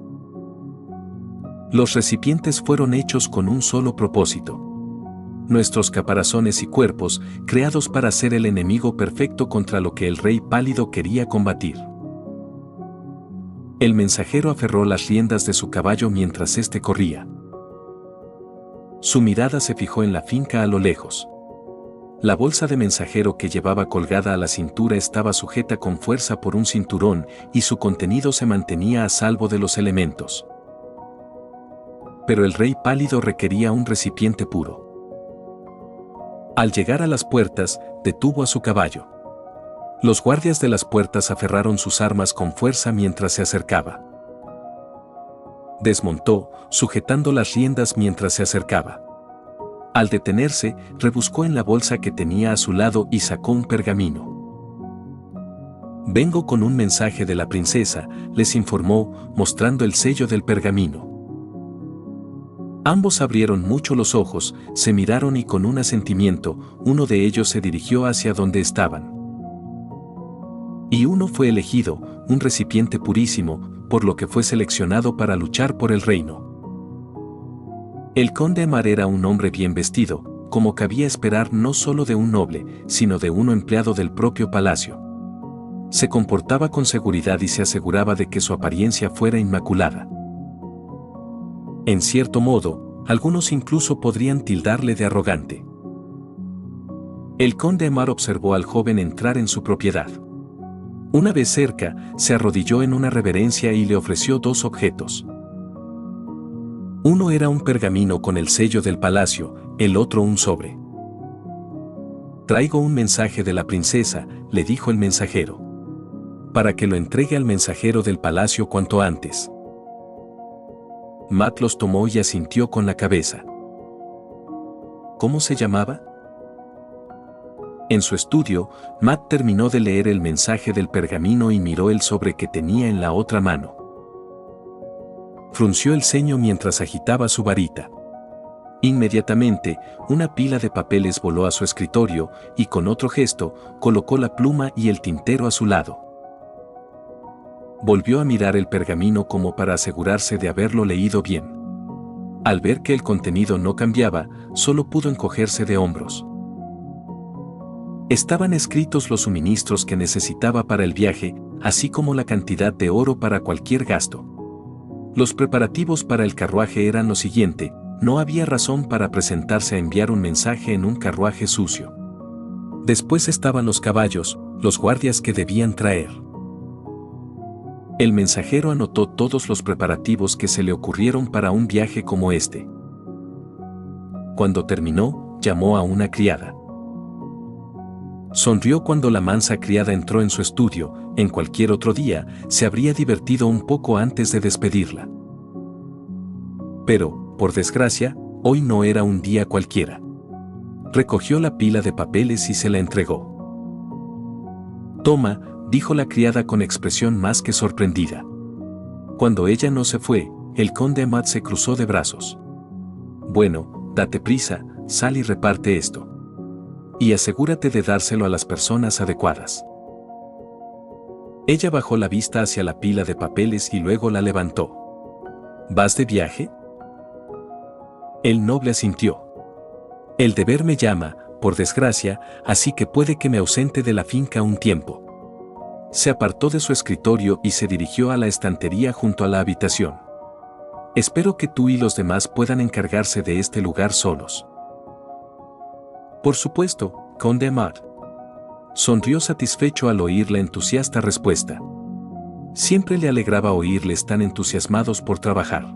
Los recipientes fueron hechos con un solo propósito. Nuestros caparazones y cuerpos, creados para ser el enemigo perfecto contra lo que el rey pálido quería combatir. El mensajero aferró las riendas de su caballo mientras éste corría. Su mirada se fijó en la finca a lo lejos. La bolsa de mensajero que llevaba colgada a la cintura estaba sujeta con fuerza por un cinturón y su contenido se mantenía a salvo de los elementos. Pero el rey pálido requería un recipiente puro. Al llegar a las puertas, detuvo a su caballo. Los guardias de las puertas aferraron sus armas con fuerza mientras se acercaba. Desmontó, sujetando las riendas mientras se acercaba. Al detenerse, rebuscó en la bolsa que tenía a su lado y sacó un pergamino. Vengo con un mensaje de la princesa, les informó, mostrando el sello del pergamino. Ambos abrieron mucho los ojos, se miraron y con un asentimiento, uno de ellos se dirigió hacia donde estaban. Y uno fue elegido, un recipiente purísimo, por lo que fue seleccionado para luchar por el reino. El conde Aimar era un hombre bien vestido, como cabía esperar no solo de un noble, sino de uno empleado del propio palacio. Se comportaba con seguridad y se aseguraba de que su apariencia fuera inmaculada. En cierto modo, algunos incluso podrían tildarle de arrogante. El conde Aimar observó al joven entrar en su propiedad. Una vez cerca, se arrodilló en una reverencia y le ofreció dos objetos. Uno era un pergamino con el sello del palacio, el otro un sobre. «Traigo un mensaje de la princesa», le dijo el mensajero. «Para que lo entregue al mensajero del palacio cuanto antes». Matt los tomó y asintió con la cabeza. ¿Cómo se llamaba? En su estudio, Matt terminó de leer el mensaje del pergamino y miró el sobre que tenía en la otra mano. Frunció el ceño mientras agitaba su varita. Inmediatamente, una pila de papeles voló a su escritorio y con otro gesto, colocó la pluma y el tintero a su lado. Volvió a mirar el pergamino como para asegurarse de haberlo leído bien. Al ver que el contenido no cambiaba, solo pudo encogerse de hombros. Estaban escritos los suministros que necesitaba para el viaje, así como la cantidad de oro para cualquier gasto. Los preparativos para el carruaje eran lo siguiente: no había razón para presentarse a enviar un mensaje en un carruaje sucio. Después estaban los caballos, los guardias que debían traer. El mensajero anotó todos los preparativos que se le ocurrieron para un viaje como este. Cuando terminó, llamó a una criada. Sonrió cuando la mansa criada entró en su estudio. En cualquier otro día, se habría divertido un poco antes de despedirla. Pero, por desgracia, hoy no era un día cualquiera. Recogió la pila de papeles y se la entregó. «Toma», dijo la criada con expresión más que sorprendida. Cuando ella no se fue, el conde Aimar se cruzó de brazos. «Bueno, date prisa, sal y reparte esto. Y asegúrate de dárselo a las personas adecuadas». Ella bajó la vista hacia la pila de papeles y luego la levantó. «¿Vas de viaje?». El noble asintió. «El deber me llama, por desgracia, así que puede que me ausente de la finca un tiempo». Se apartó de su escritorio y se dirigió a la estantería junto a la habitación. «Espero que tú y los demás puedan encargarse de este lugar solos». «Por supuesto, conde Aimar». Sonrió satisfecho al oír la entusiasta respuesta. Siempre le alegraba oírles tan entusiasmados por trabajar.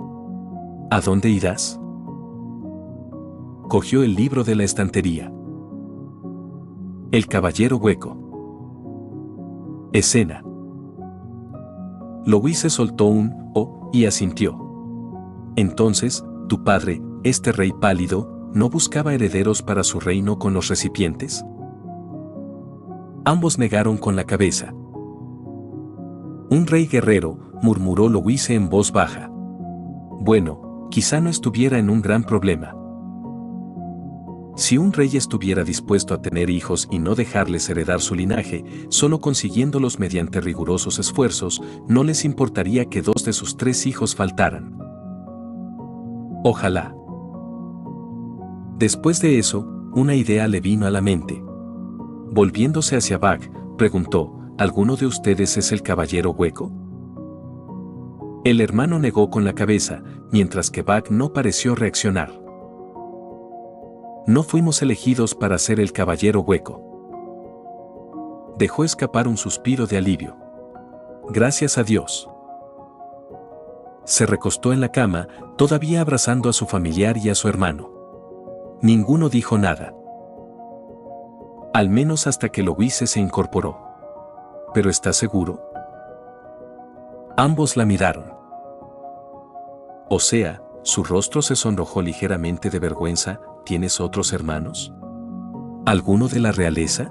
«¿A dónde irás?». Cogió el libro de la estantería. «El caballero hueco». Escena. Louise soltó un «oh» y asintió. «Entonces, tu padre, este rey pálido, ¿no buscaba herederos para su reino con los recipientes?». Ambos negaron con la cabeza. «Un rey guerrero», murmuró Louise en voz baja. «Bueno, quizá no estuviera en un gran problema. Si un rey estuviera dispuesto a tener hijos y no dejarles heredar su linaje, solo consiguiéndolos mediante rigurosos esfuerzos, no les importaría que 2 de sus 3 hijos faltaran. Ojalá». Después de eso, una idea le vino a la mente. Volviéndose hacia Bag, preguntó: ¿alguno de ustedes es el caballero hueco? El hermano negó con la cabeza, mientras que Bag no pareció reaccionar. «No fuimos elegidos para ser el caballero hueco». Dejó escapar un suspiro de alivio. «Gracias a Dios». Se recostó en la cama, todavía abrazando a su familiar y a su hermano. Ninguno dijo nada. Al menos hasta que Louise se incorporó. «¿Pero estás seguro?». Ambos la miraron. «O sea», su rostro se sonrojó ligeramente de vergüenza, ¿tienes otros hermanos? ¿Alguno de la realeza?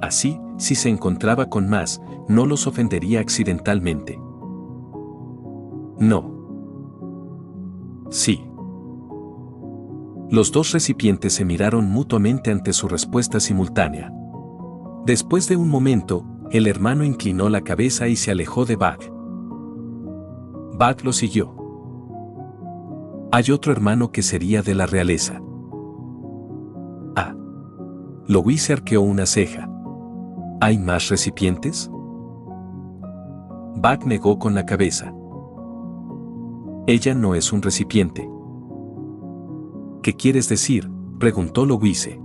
Así, si se encontraba con más, no los ofendería accidentalmente. No. Sí. Los dos recipientes se miraron mutuamente ante su respuesta simultánea. Después de un momento, el hermano inclinó la cabeza y se alejó de Bag. Bag lo siguió. Hay otro hermano que sería de la realeza. Ah. Louise arqueó una ceja. ¿Hay más recipientes? Bag negó con la cabeza. Ella no es un recipiente. ¿Qué quieres decir?, preguntó Louise.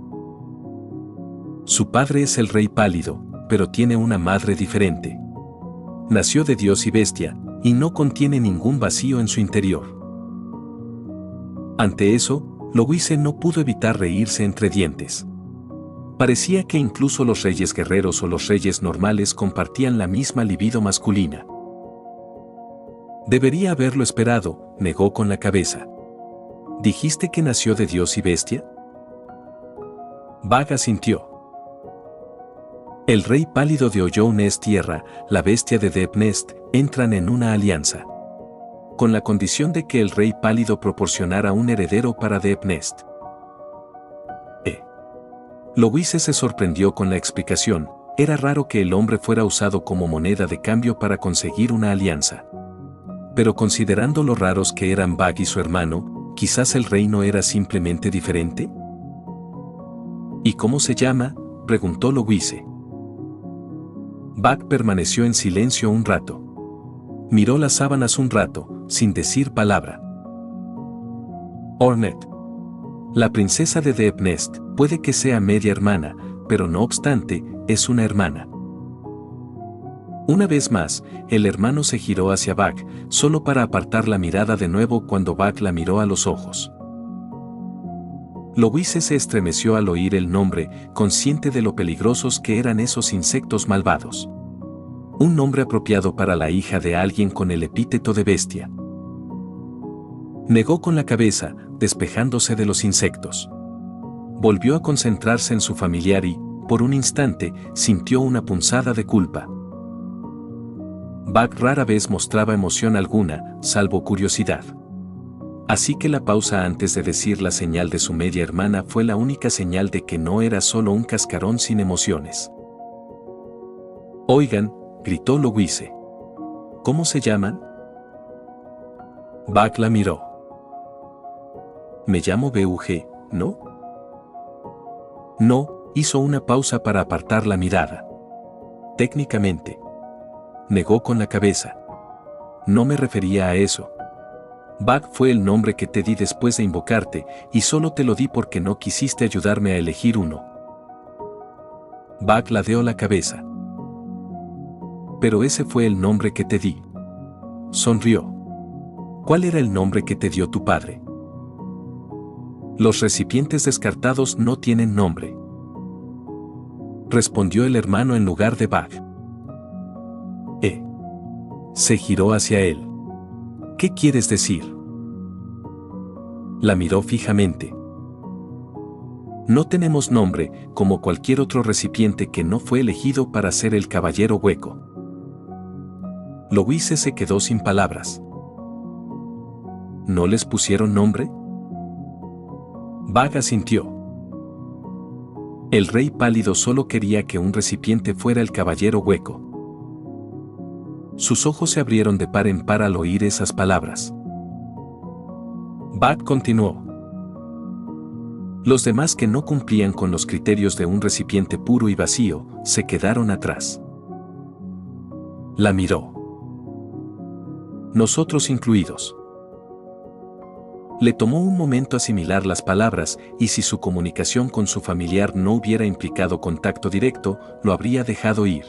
Su padre es el rey pálido, pero tiene una madre diferente. Nació de Dios y bestia, y no contiene ningún vacío en su interior. Ante eso, Louise no pudo evitar reírse entre dientes. Parecía que incluso los reyes guerreros o los reyes normales compartían la misma libido masculina. Debería haberlo esperado, negó con la cabeza. ¿Dijiste que nació de Dios y bestia? Bag asintió. El rey pálido de Oyoun Tierra, la bestia de Depnest, entran en una alianza. Con la condición de que el rey pálido proporcionara un heredero para Depnest. Louise se sorprendió con la explicación. Era raro que el hombre fuera usado como moneda de cambio para conseguir una alianza. Pero considerando lo raros que eran Bag y su hermano, quizás el reino era simplemente diferente. ¿Y cómo se llama?, preguntó Louise. Bag permaneció en silencio un rato. Miró las sábanas un rato, sin decir palabra. Ornette. La princesa de Depnest puede que sea media hermana, pero no obstante, es una hermana. Una vez más, el hermano se giró hacia Bag, solo para apartar la mirada de nuevo cuando Bag la miró a los ojos. Louise se estremeció al oír el nombre, consciente de lo peligrosos que eran esos insectos malvados. Un nombre apropiado para la hija de alguien con el epíteto de bestia. Negó con la cabeza, despejándose de los insectos. Volvió a concentrarse en su familiar y, por un instante, sintió una punzada de culpa. Bag rara vez mostraba emoción alguna, salvo curiosidad. Así que la pausa antes de decir la señal de su media hermana fue la única señal de que no era solo un cascarón sin emociones. «Oigan», gritó Louise. «¿Cómo se llaman?» Bag la miró. «Me llamo Bug, ¿no?» «No», hizo una pausa para apartar la mirada. «Técnicamente». Negó con la cabeza. «No me refería a eso. Bag fue el nombre que te di después de invocarte, y solo te lo di porque no quisiste ayudarme a elegir uno». Bag ladeó la cabeza. «Pero ese fue el nombre que te di». Sonrió. «¿Cuál era el nombre que te dio tu padre?» «Los recipientes descartados no tienen nombre», respondió el hermano en lugar de Bag. Se giró hacia él. «¿Qué quieres decir?» La miró fijamente. «No tenemos nombre, como cualquier otro recipiente que no fue elegido para ser el caballero hueco». Louise se quedó sin palabras. ¿No les pusieron nombre? Bag asintió. El rey pálido solo quería que un recipiente fuera el caballero hueco. Sus ojos se abrieron de par en par al oír esas palabras. Bag continuó. Los demás que no cumplían con los criterios de un recipiente puro y vacío, se quedaron atrás. La miró. Nosotros incluidos. Le tomó un momento asimilar las palabras, y si su comunicación con su familiar no hubiera implicado contacto directo, lo habría dejado ir.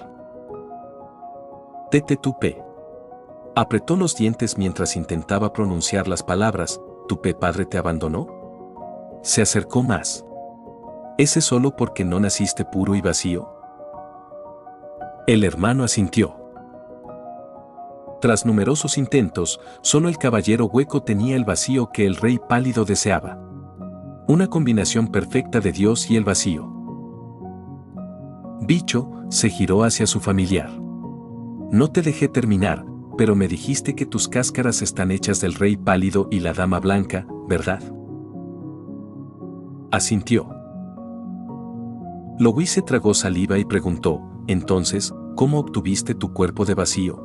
Tete tupe. Apretó los dientes mientras intentaba pronunciar las palabras. ¿Tupe padre te abandonó? Se acercó más. ¿Ese solo porque no naciste puro y vacío? El hermano asintió. Tras numerosos intentos, solo el caballero hueco tenía el vacío que el rey pálido deseaba. Una combinación perfecta de Dios y el vacío. Bicho, se giró hacia su familiar. No te dejé terminar, pero me dijiste que tus cáscaras están hechas del rey pálido y la dama blanca, ¿verdad? Asintió. Louise tragó saliva y preguntó, entonces, ¿cómo obtuviste tu cuerpo de vacío?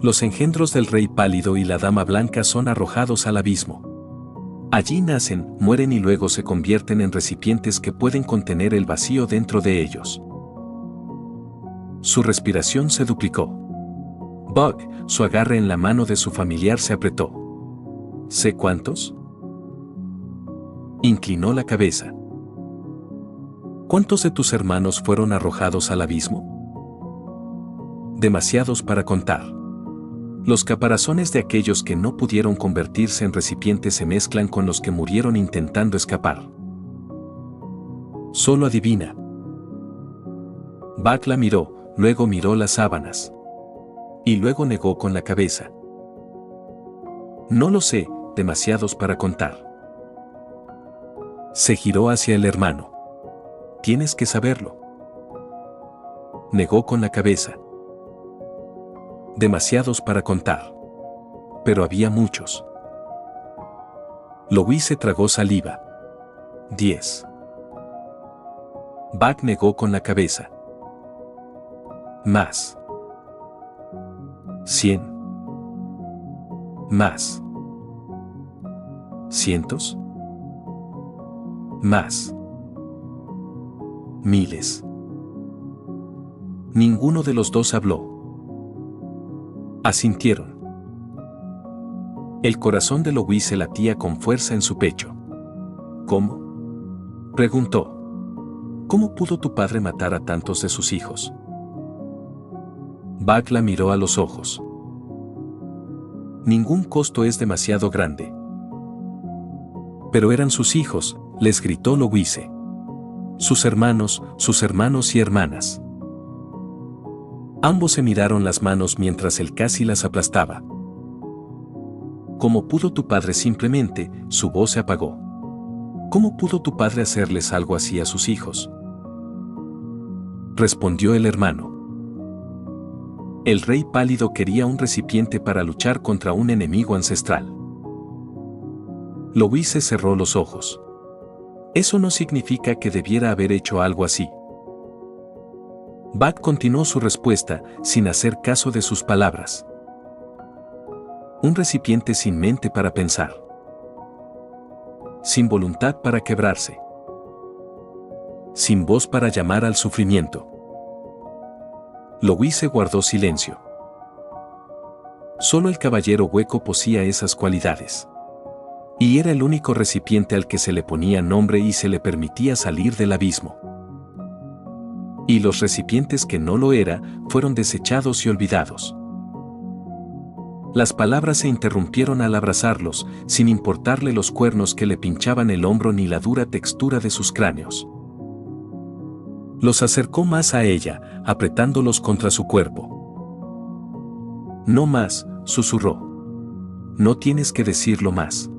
Los engendros del rey pálido y la dama blanca son arrojados al abismo. Allí nacen, mueren y luego se convierten en recipientes que pueden contener el vacío dentro de ellos. Su respiración se duplicó. Buck, su agarre en la mano de su familiar se apretó. ¿Sé cuántos? Inclinó la cabeza. ¿Cuántos de tus hermanos fueron arrojados al abismo? Demasiados para contar. Los caparazones de aquellos que no pudieron convertirse en recipientes se mezclan con los que murieron intentando escapar. Solo adivina. Buck la miró, luego miró las sábanas. Y luego negó con la cabeza. No lo sé, demasiados para contar. Se giró hacia el hermano. Tienes que saberlo. Negó con la cabeza. Demasiados para contar. Pero había muchos. Louise tragó saliva. 10. Buck negó con la cabeza. Más. 100. Más. ¿Cientos? Más. Miles. Ninguno de los dos habló. Asintieron. El corazón de Louise latía con fuerza en su pecho. ¿Cómo? Preguntó. ¿Cómo pudo tu padre matar a tantos de sus hijos? Buck la miró a los ojos. Ningún costo es demasiado grande. Pero eran sus hijos, les gritó Louise. Sus hermanos y hermanas. Ambos se miraron las manos mientras él casi las aplastaba. ¿Cómo pudo tu padre simplemente? Su voz se apagó. ¿Cómo pudo tu padre hacerles algo así a sus hijos? Respondió el hermano. El rey pálido quería un recipiente para luchar contra un enemigo ancestral. Louise cerró los ojos. Eso no significa que debiera haber hecho algo así. Buck continuó su respuesta, sin hacer caso de sus palabras. Un recipiente sin mente para pensar. Sin voluntad para quebrarse. Sin voz para llamar al sufrimiento. Louise guardó silencio. Solo el caballero hueco poseía esas cualidades. Y era el único recipiente al que se le ponía nombre y se le permitía salir del abismo. Y los recipientes que no lo era, fueron desechados y olvidados. Las palabras se interrumpieron al abrazarlos, sin importarle los cuernos que le pinchaban el hombro ni la dura textura de sus cráneos. Los acercó más a ella, apretándolos contra su cuerpo. No más, susurró. No tienes que decirlo más.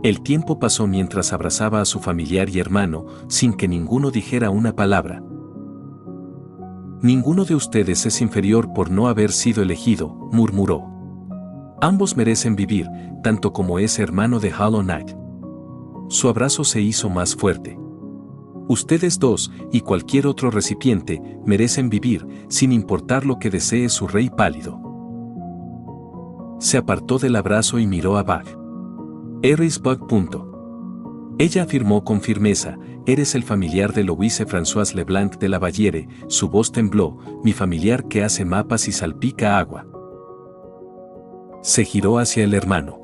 El tiempo pasó mientras abrazaba a su familiar y hermano, sin que ninguno dijera una palabra. Ninguno de ustedes es inferior por no haber sido elegido, murmuró. Ambos merecen vivir, tanto como ese hermano de Hollow Knight. Su abrazo se hizo más fuerte. Ustedes dos, y cualquier otro recipiente, merecen vivir, sin importar lo que desee su rey pálido. Se apartó del abrazo y miró a Buck. Eres Buck. Ella afirmó con firmeza, eres el familiar de Louise Françoise Leblanc de la Valliere, su voz tembló, mi familiar que hace mapas y salpica agua. Se giró hacia el hermano.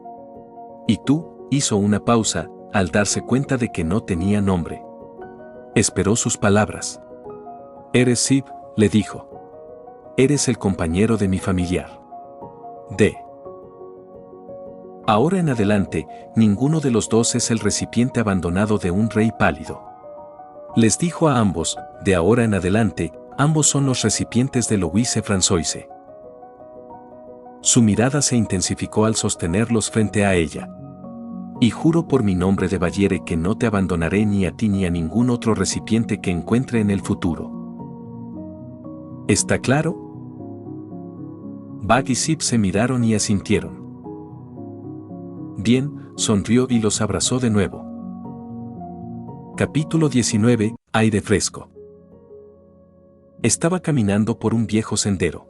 ¿Y tú? Hizo una pausa, al darse cuenta de que no tenía nombre. Esperó sus palabras. Eres Sib, le dijo. Eres el compañero de mi familiar. Ahora en adelante, ninguno de los dos es el recipiente abandonado de un rey pálido. Les dijo a ambos, de ahora en adelante, ambos son los recipientes de Louise Françoise. Su mirada se intensificó al sostenerlos frente a ella. Y juro por mi nombre de Valliere que no te abandonaré ni a ti ni a ningún otro recipiente que encuentre en el futuro. ¿Está claro? Buck y Sib se miraron y asintieron. Bien, sonrió y los abrazó de nuevo. Capítulo 19. Aire fresco. Estaba caminando por un viejo sendero.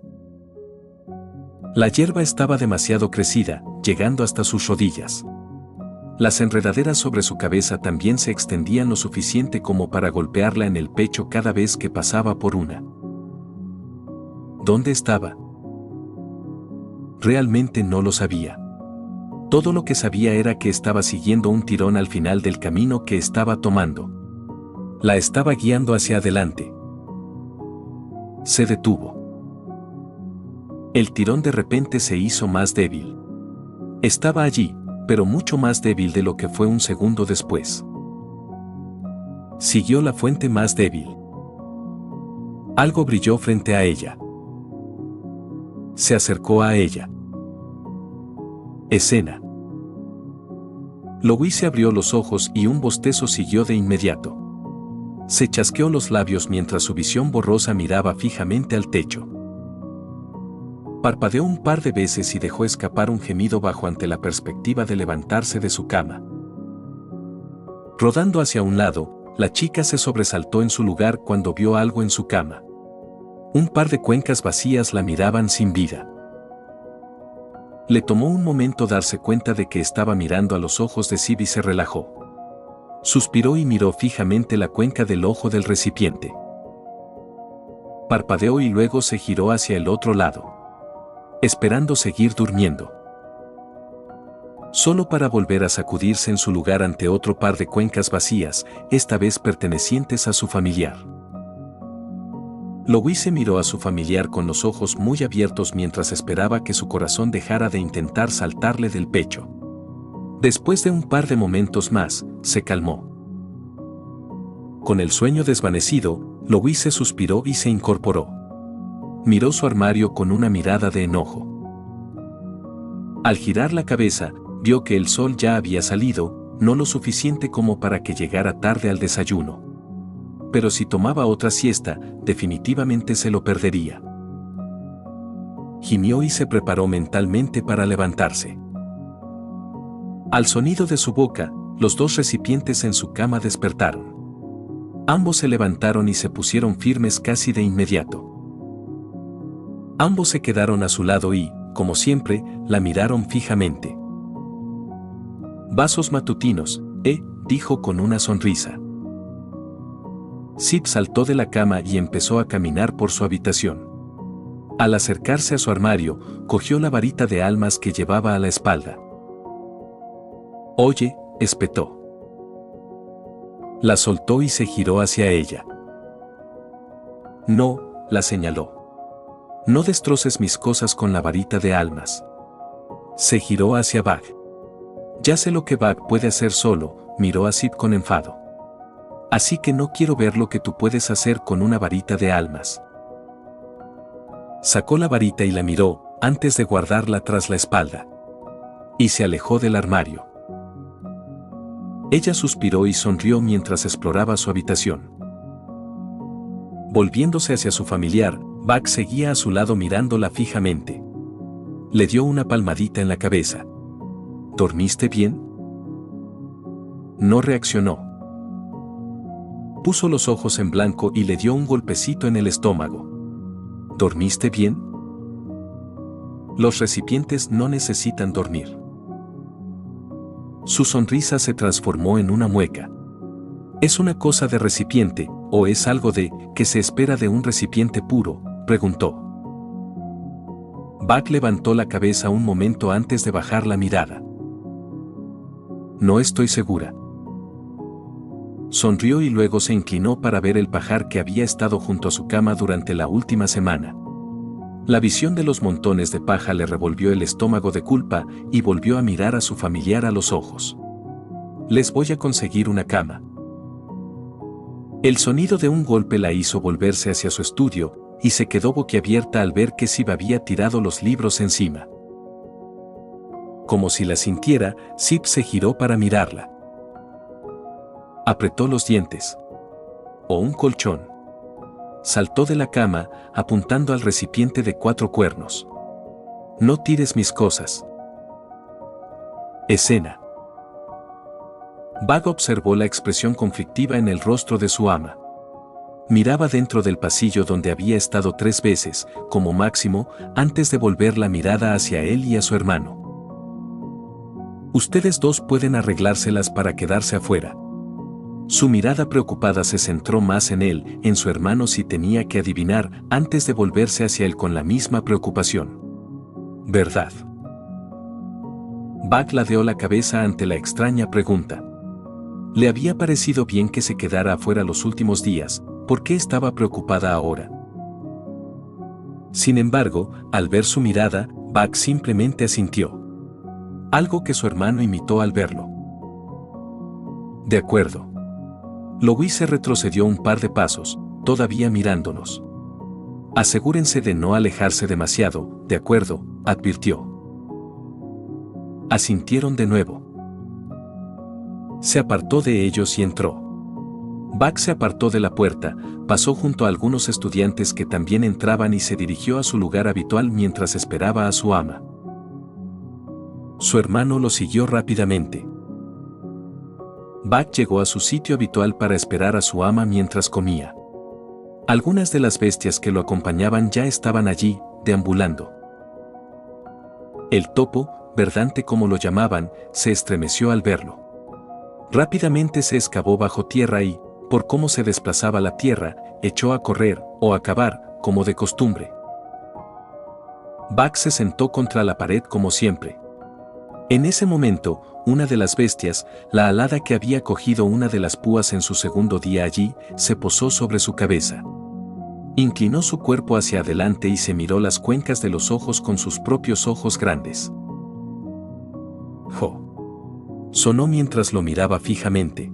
La hierba estaba demasiado crecida, llegando hasta sus rodillas. Las enredaderas sobre su cabeza también se extendían lo suficiente como para golpearla en el pecho cada vez que pasaba por una. ¿Dónde estaba? Realmente no lo sabía. Todo lo que sabía era que estaba siguiendo un tirón al final del camino que estaba tomando. La estaba guiando hacia adelante. Se detuvo. El tirón de repente se hizo más débil. Estaba allí, pero mucho más débil de lo que fue un segundo después. Siguió la fuente más débil. Algo brilló frente a ella. Se acercó a ella. Escena. Louise abrió los ojos y un bostezo siguió de inmediato. Se chasqueó los labios mientras su visión borrosa miraba fijamente al techo. Parpadeó un par de veces y dejó escapar un gemido bajo ante la perspectiva de levantarse de su cama. Rodando hacia un lado, la chica se sobresaltó en su lugar cuando vio algo en su cama. Un par de cuencas vacías la miraban sin vida. Le tomó un momento darse cuenta de que estaba mirando a los ojos de Sib y se relajó. Suspiró y miró fijamente la cuenca del ojo del recipiente. Parpadeó y luego se giró hacia el otro lado, esperando seguir durmiendo. Solo para volver a sacudirse en su lugar ante otro par de cuencas vacías, esta vez pertenecientes a su familiar. Louise miró a su familiar con los ojos muy abiertos mientras esperaba que su corazón dejara de intentar saltarle del pecho. Después de un par de momentos más, se calmó. Con el sueño desvanecido, Louise suspiró y se incorporó. Miró su armario con una mirada de enojo. Al girar la cabeza, vio que el sol ya había salido, no lo suficiente como para que llegara tarde al desayuno. Pero si tomaba otra siesta, definitivamente se lo perdería. Gimió y se preparó mentalmente para levantarse. Al sonido de su boca, los dos recipientes en su cama despertaron. Ambos se levantaron y se pusieron firmes casi de inmediato. Ambos se quedaron a su lado y, como siempre, la miraron fijamente. Vasos matutinos, dijo con una sonrisa. Sib saltó de la cama y empezó a caminar por su habitación. Al acercarse a su armario, cogió la varita de almas que llevaba a la espalda. «Oye», espetó. La soltó y se giró hacia ella. «No», la señaló. «No destroces mis cosas con la varita de almas». Se giró hacia Bag. «Ya sé lo que Bag puede hacer solo», miró a Sib con enfado. «Así que no quiero ver lo que tú puedes hacer con una varita de almas». Sacó la varita y la miró, antes de guardarla tras la espalda. Y se alejó del armario. Ella suspiró y sonrió mientras exploraba su habitación. Volviéndose hacia su familiar, Bag seguía a su lado mirándola fijamente. Le dio una palmadita en la cabeza. «¿Dormiste bien?». No reaccionó. Puso los ojos en blanco y le dio un golpecito en el estómago. «¿Dormiste bien?». Los recipientes no necesitan dormir. Su sonrisa se transformó en una mueca. ¿Es una cosa de recipiente, o es algo de que se espera de un recipiente puro?, preguntó. Bag levantó la cabeza un momento antes de bajar la mirada. «No estoy segura». Sonrió y luego se inclinó para ver el pajar que había estado junto a su cama durante la última semana. La visión de los montones de paja le revolvió el estómago de culpa y volvió a mirar a su familiar a los ojos. «Les voy a conseguir una cama». El sonido de un golpe la hizo volverse hacia su estudio y se quedó boquiabierta al ver que Sib había tirado los libros encima. Como si la sintiera, Sib se giró para mirarla. Apretó los dientes. «¿O un colchón?». Saltó de la cama, apuntando al recipiente de 4 cuernos. «No tires mis cosas». Escena. Bag observó la expresión conflictiva en el rostro de su ama. Miraba dentro del pasillo donde había estado 3 veces, como máximo, antes de volver la mirada hacia él y a su hermano. Ustedes dos pueden arreglárselas para quedarse afuera. Su mirada preocupada se centró más en él, en su hermano si tenía que adivinar, antes de volverse hacia él con la misma preocupación. ¿Verdad? Bag ladeó la cabeza ante la extraña pregunta. Le había parecido bien que se quedara afuera los últimos días. ¿Por qué estaba preocupada ahora? Sin embargo, al ver su mirada, Bag simplemente asintió. Algo que su hermano imitó al verlo. De acuerdo. Louise retrocedió un par de pasos, todavía mirándonos. Asegúrense de no alejarse demasiado, de acuerdo, advirtió. Asintieron de nuevo. Se apartó de ellos y entró. Bag se apartó de la puerta, pasó junto a algunos estudiantes que también entraban y se dirigió a su lugar habitual mientras esperaba a su ama. Su hermano lo siguió rápidamente. Bag llegó a su sitio habitual para esperar a su ama mientras comía. Algunas de las bestias que lo acompañaban ya estaban allí, deambulando. El topo, verdante como lo llamaban, se estremeció al verlo. Rápidamente se excavó bajo tierra y, por cómo se desplazaba la tierra, echó a correr, o a cavar, como de costumbre. Bag se sentó contra la pared como siempre. En ese momento, una de las bestias, la alada que había cogido una de las púas en su segundo día allí, se posó sobre su cabeza. Inclinó su cuerpo hacia adelante y se miró las cuencas de los ojos con sus propios ojos grandes. «Jo», sonó mientras lo miraba fijamente.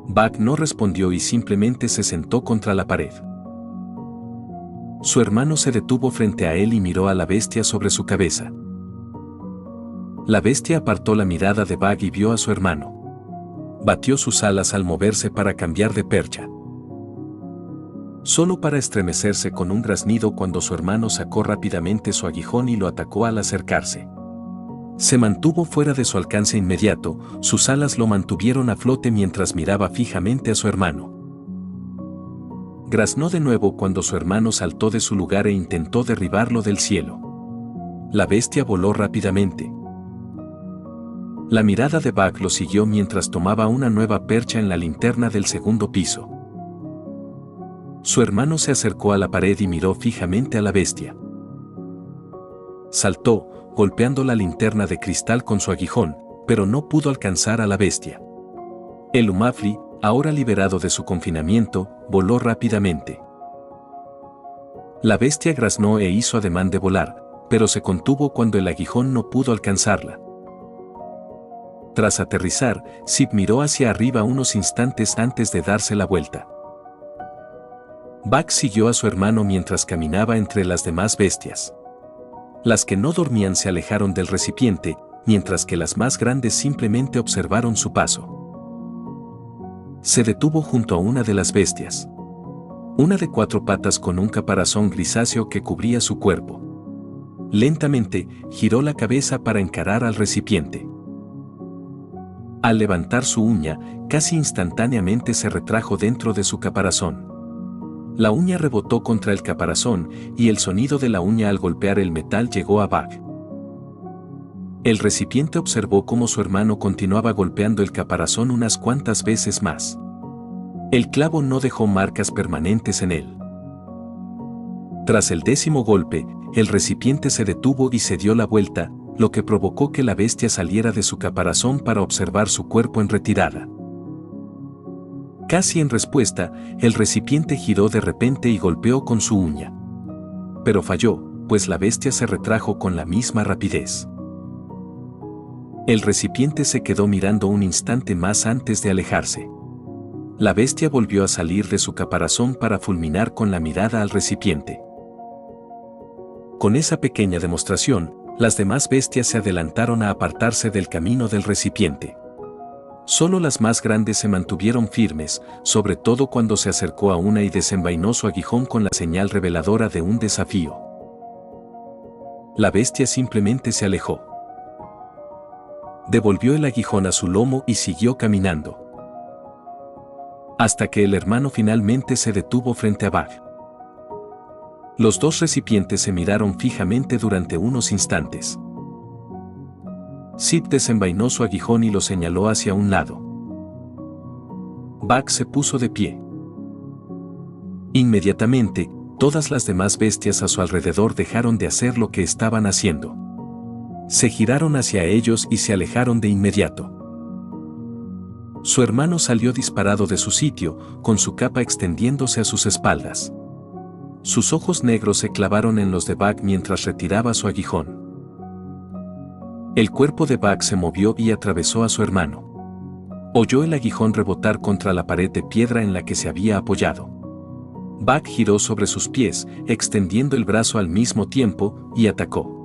Bag no respondió y simplemente se sentó contra la pared. Su hermano se detuvo frente a él y miró a la bestia sobre su cabeza. La bestia apartó la mirada de Bag y vio a su hermano. Batió sus alas al moverse para cambiar de percha. Solo para estremecerse con un graznido cuando su hermano sacó rápidamente su aguijón y lo atacó al acercarse. Se mantuvo fuera de su alcance inmediato, sus alas lo mantuvieron a flote mientras miraba fijamente a su hermano. Graznó de nuevo cuando su hermano saltó de su lugar e intentó derribarlo del cielo. La bestia voló rápidamente. La mirada de Bag lo siguió mientras tomaba una nueva percha en la linterna del segundo piso. Su hermano se acercó a la pared y miró fijamente a la bestia. Saltó, golpeando la linterna de cristal con su aguijón, pero no pudo alcanzar a la bestia. El Umafli, ahora liberado de su confinamiento, voló rápidamente. La bestia graznó e hizo ademán de volar, pero se contuvo cuando el aguijón no pudo alcanzarla. Tras aterrizar, Sib miró hacia arriba unos instantes antes de darse la vuelta. Bag siguió a su hermano mientras caminaba entre las demás bestias. Las que no dormían se alejaron del recipiente, mientras que las más grandes simplemente observaron su paso. Se detuvo junto a una de las bestias. Una de 4 patas con un caparazón grisáceo que cubría su cuerpo. Lentamente, giró la cabeza para encarar al recipiente. Al levantar su uña, casi instantáneamente se retrajo dentro de su caparazón. La uña rebotó contra el caparazón y el sonido de la uña al golpear el metal llegó a Bag. El recipiente observó cómo su hermano continuaba golpeando el caparazón unas cuantas veces más. El clavo no dejó marcas permanentes en él. Tras el 10º golpe, el recipiente se detuvo y se dio la vuelta, lo que provocó que la bestia saliera de su caparazón para observar su cuerpo en retirada. Casi en respuesta, el recipiente giró de repente y golpeó con su uña. Pero falló, pues la bestia se retrajo con la misma rapidez. El recipiente se quedó mirando un instante más antes de alejarse. La bestia volvió a salir de su caparazón para fulminar con la mirada al recipiente. Con esa pequeña demostración, las demás bestias se adelantaron a apartarse del camino del recipiente. Solo las más grandes se mantuvieron firmes, sobre todo cuando se acercó a una y desenvainó su aguijón con la señal reveladora de un desafío. La bestia simplemente se alejó. Devolvió el aguijón a su lomo y siguió caminando. Hasta que el hermano finalmente se detuvo frente a Bag. Los dos recipientes se miraron fijamente durante unos instantes. Sid desenvainó su aguijón y lo señaló hacia un lado. Bag se puso de pie. Inmediatamente, todas las demás bestias a su alrededor dejaron de hacer lo que estaban haciendo. Se giraron hacia ellos y se alejaron de inmediato. Su hermano salió disparado de su sitio, con su capa extendiéndose a sus espaldas. Sus ojos negros se clavaron en los de Bag mientras retiraba su aguijón. El cuerpo de Bag se movió y atravesó a su hermano. Oyó el aguijón rebotar contra la pared de piedra en la que se había apoyado. Bag giró sobre sus pies, extendiendo el brazo al mismo tiempo, y atacó.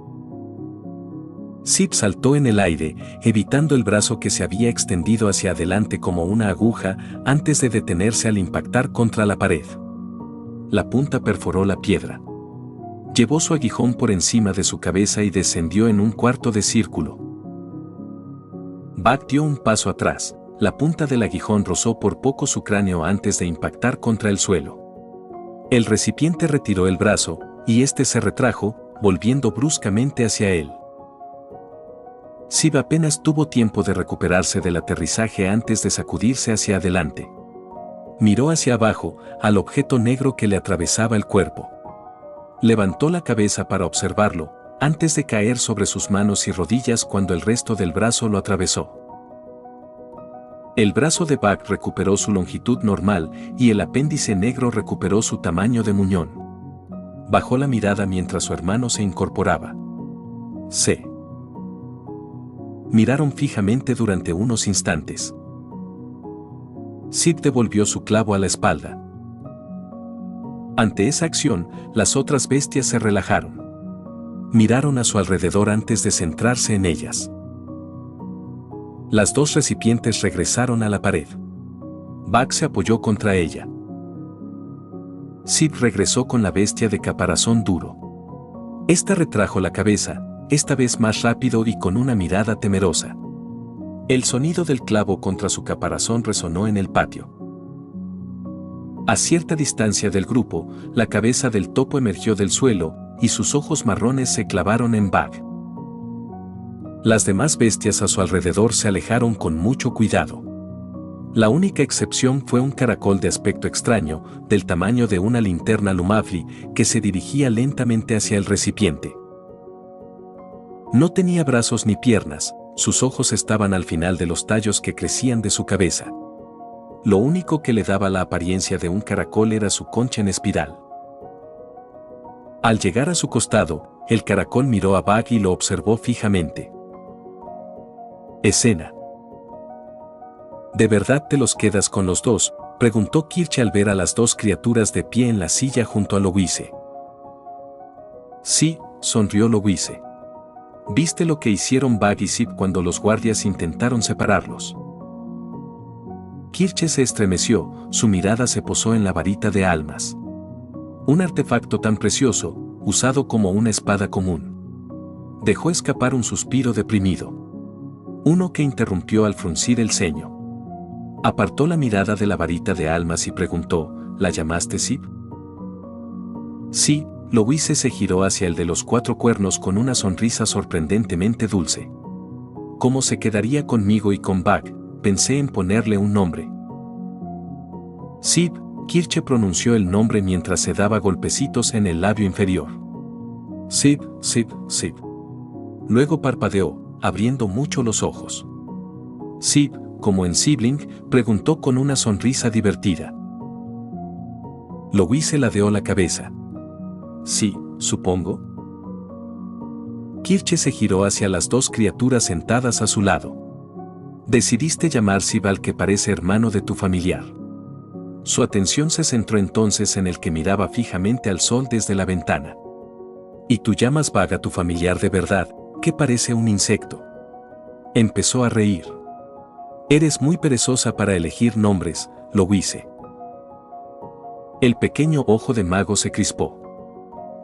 Sid saltó en el aire, evitando el brazo que se había extendido hacia adelante como una aguja antes de detenerse al impactar contra la pared. La punta perforó la piedra. Llevó su aguijón por encima de su cabeza y descendió en un cuarto de círculo. Bag dio un paso atrás. La punta del aguijón rozó por poco su cráneo antes de impactar contra el suelo. El recipiente retiró el brazo, y este se retrajo, volviendo bruscamente hacia él. Sid apenas tuvo tiempo de recuperarse del aterrizaje antes de sacudirse hacia adelante. Miró hacia abajo, al objeto negro que le atravesaba el cuerpo. Levantó la cabeza para observarlo, antes de caer sobre sus manos y rodillas cuando el resto del brazo lo atravesó. El brazo de Bag recuperó su longitud normal y el apéndice negro recuperó su tamaño de muñón. Bajó la mirada mientras su hermano se incorporaba. Se miraron fijamente durante unos instantes. Sid devolvió su clavo a la espalda. Ante esa acción, las otras bestias se relajaron. Miraron a su alrededor antes de centrarse en ellas. Las dos recipientes regresaron a la pared. Bag se apoyó contra ella. Sid regresó con la bestia de caparazón duro. Esta retrajo la cabeza, esta vez más rápido y con una mirada temerosa. El sonido del clavo contra su caparazón resonó en el patio. A cierta distancia del grupo, la cabeza del topo emergió del suelo, y sus ojos marrones se clavaron en Bag. Las demás bestias a su alrededor se alejaron con mucho cuidado. La única excepción fue un caracol de aspecto extraño, del tamaño de una linterna lumafli, que se dirigía lentamente hacia el recipiente. No tenía brazos ni piernas, sus ojos estaban al final de los tallos que crecían de su cabeza. Lo único que le daba la apariencia de un caracol era su concha en espiral. Al llegar a su costado, el caracol miró a Bag y lo observó fijamente. Escena. ¿De verdad te los quedas con los dos?, preguntó Kirche al ver a las dos criaturas de pie en la silla junto a Louise. Sí, sonrió Louise. ¿Viste lo que hicieron Bag y Sid cuando los guardias intentaron separarlos? Kirche se estremeció, su mirada se posó en la varita de almas. Un artefacto tan precioso, usado como una espada común. Dejó escapar un suspiro deprimido. Uno que interrumpió al fruncir el ceño. Apartó la mirada de la varita de almas y preguntó, ¿la llamaste Sid? Sí, Louise se giró hacia el de los cuatro cuernos con una sonrisa sorprendentemente dulce. ¿Cómo se quedaría conmigo y con Bag? Pensé en ponerle un nombre. Sid, Kirche pronunció el nombre mientras se daba golpecitos en el labio inferior. Sid, Sid, Sid. Luego parpadeó, abriendo mucho los ojos. Sid, como en Sibling, preguntó con una sonrisa divertida. Louise ladeó la cabeza. Sí, supongo. Kirche se giró hacia las dos criaturas sentadas a su lado. Decidiste llamar Sid al que parece hermano de tu familiar. Su atención se centró entonces en el que miraba fijamente al sol desde la ventana. ¿Y tú llamas Bag a tu familiar de verdad, que parece un insecto? Empezó a reír. Eres muy perezosa para elegir nombres, Louise. El pequeño ojo de mago se crispó.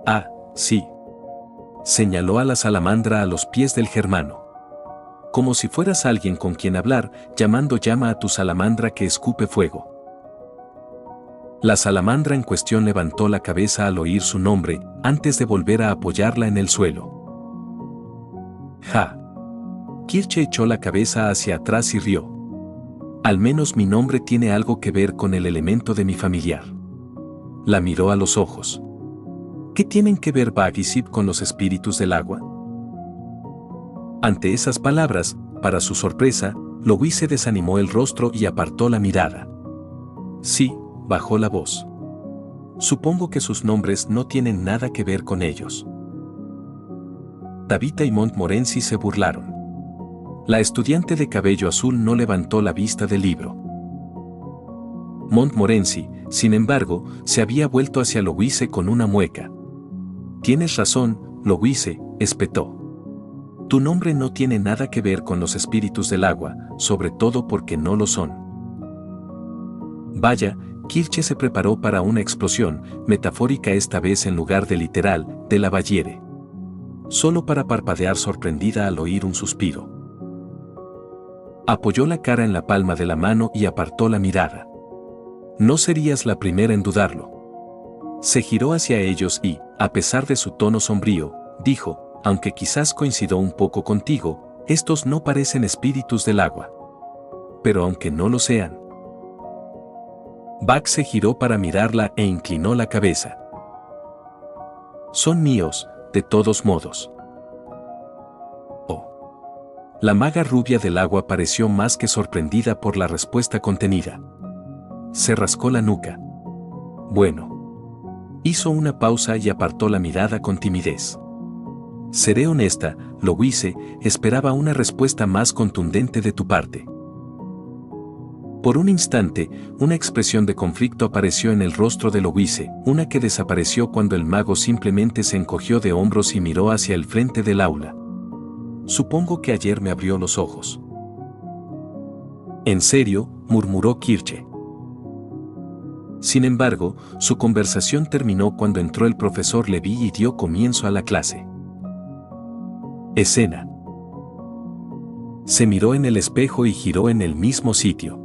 Ah, sí. Señaló a la salamandra a los pies del germano. como si fueras alguien con quien hablar, llamando llama a tu salamandra que escupe fuego. La salamandra en cuestión levantó la cabeza al oír su nombre, antes de volver a apoyarla en el suelo. ¡Ja! Kirche echó la cabeza hacia atrás y rió. Al menos mi nombre tiene algo que ver con el elemento de mi familiar. La miró a los ojos. ¿Qué tienen que ver Bag y Zip con los espíritus del agua? Ante esas palabras, para su sorpresa, Louise desanimó el rostro y apartó la mirada. Sí, bajó la voz. Supongo que sus nombres no tienen nada que ver con ellos. Tabitha y Montmorency se burlaron. La estudiante de cabello azul no levantó la vista del libro. Montmorency, sin embargo, se había vuelto hacia Louise con una mueca. Tienes razón, Louise, espetó. Tu nombre no tiene nada que ver con los espíritus del agua, sobre todo porque no lo son. Vaya, Kirche se preparó para una explosión, metafórica esta vez en lugar de literal, de la Valliere. Solo para parpadear sorprendida al oír un suspiro. Apoyó la cara en la palma de la mano y apartó la mirada. No serías la primera en dudarlo. Se giró hacia ellos y, a pesar de su tono sombrío, dijo, aunque quizás coincido un poco contigo, estos no parecen espíritus del agua. Pero aunque no lo sean. Bag se giró para mirarla e inclinó la cabeza. Son míos, de todos modos. Oh. La maga rubia del agua pareció más que sorprendida por la respuesta contenida. Se rascó la nuca. Bueno. Hizo una pausa y apartó la mirada con timidez. Seré honesta, Louise, esperaba una respuesta más contundente de tu parte. Por un instante, una expresión de conflicto apareció en el rostro de Louise, una que desapareció cuando el mago simplemente se encogió de hombros y miró hacia el frente del aula. Supongo que ayer me abrió los ojos. En serio, murmuró Kirche. Sin embargo, su conversación terminó cuando entró el profesor Levi y dio comienzo a la clase. Escena. Se miró en el espejo y giró en el mismo sitio.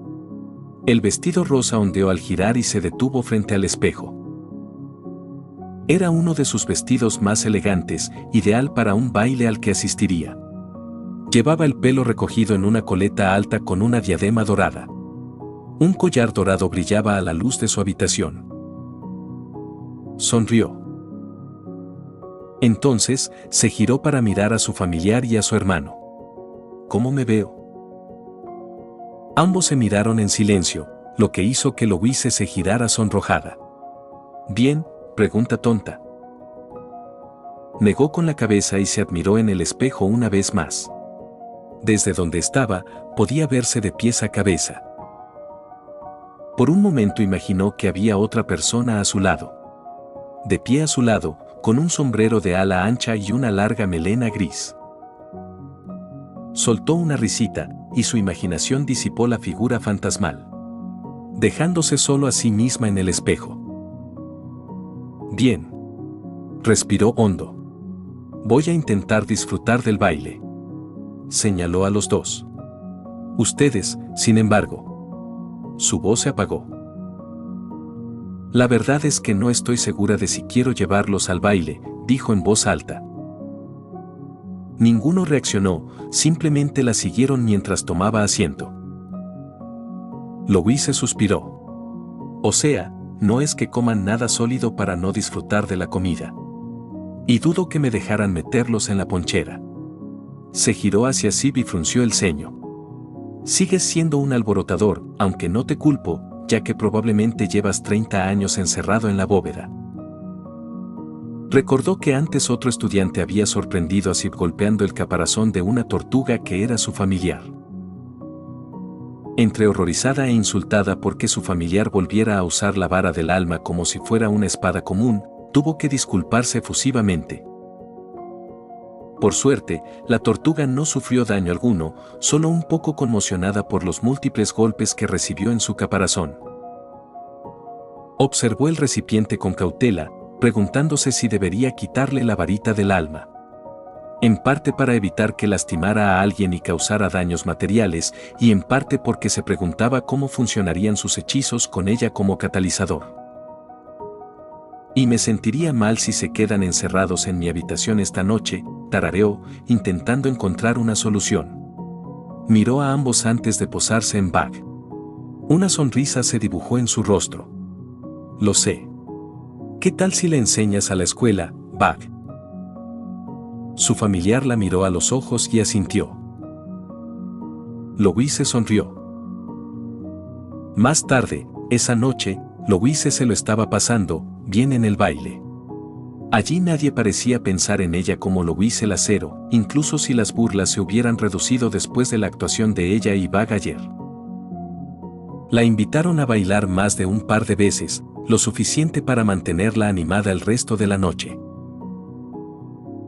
El vestido rosa ondeó al girar y se detuvo frente al espejo. Era uno de sus vestidos más elegantes, ideal para un baile al que asistiría. Llevaba el pelo recogido en una coleta alta con una diadema dorada. Un collar dorado brillaba a la luz de su habitación. Sonrió. Entonces, se giró para mirar a su familiar y a su hermano. ¿Cómo me veo? Ambos se miraron en silencio, lo que hizo que Louise se girara sonrojada. ¿Bien? Pregunta tonta. Negó con la cabeza y se admiró en el espejo una vez más. Desde donde estaba, podía verse de pies a cabeza. Por un momento imaginó que había otra persona a su lado. De pie a su lado, con un sombrero de ala ancha y una larga melena gris. Soltó una risita, y su imaginación disipó la figura fantasmal, dejándose solo a sí misma en el espejo. Bien. Respiró hondo. Voy a intentar disfrutar del baile. Señaló a los dos. Ustedes, sin embargo. Su voz se apagó. La verdad es que no estoy segura de si quiero llevarlos al baile, dijo en voz alta. Ninguno reaccionó, simplemente la siguieron mientras tomaba asiento. Louise suspiró. O sea, no es que coman nada sólido para no disfrutar de la comida. Y dudo que me dejaran meterlos en la ponchera. Se giró hacia Zip y frunció el ceño. Sigues siendo un alborotador, aunque no te culpo, ya que probablemente llevas 30 años encerrado en la bóveda. Recordó que antes otro estudiante había sorprendido a Zip golpeando el caparazón de una tortuga que era su familiar. Entre horrorizada e insultada porque su familiar volviera a usar la vara del alma como si fuera una espada común, tuvo que disculparse efusivamente. Por suerte, la tortuga no sufrió daño alguno, solo un poco conmocionada por los múltiples golpes que recibió en su caparazón. Observó el recipiente con cautela, preguntándose si debería quitarle la varita del alma. En parte para evitar que lastimara a alguien y causara daños materiales, y en parte porque se preguntaba cómo funcionarían sus hechizos con ella como catalizador. Y me sentiría mal si se quedan encerrados en mi habitación esta noche, tarareó, intentando encontrar una solución. Miró a ambos antes de posarse en Bag. Una sonrisa se dibujó en su rostro. Lo sé. ¿Qué tal si le enseñas a la escuela, Bag? Su familiar la miró a los ojos y asintió. Louise sonrió. Más tarde, esa noche, Louise se lo estaba pasando bien en el baile. Allí nadie parecía pensar en ella como Louise Lacero, incluso si las burlas se hubieran reducido después de la actuación de ella y Bag ayer. La invitaron a bailar más de un par de veces, lo suficiente para mantenerla animada el resto de la noche.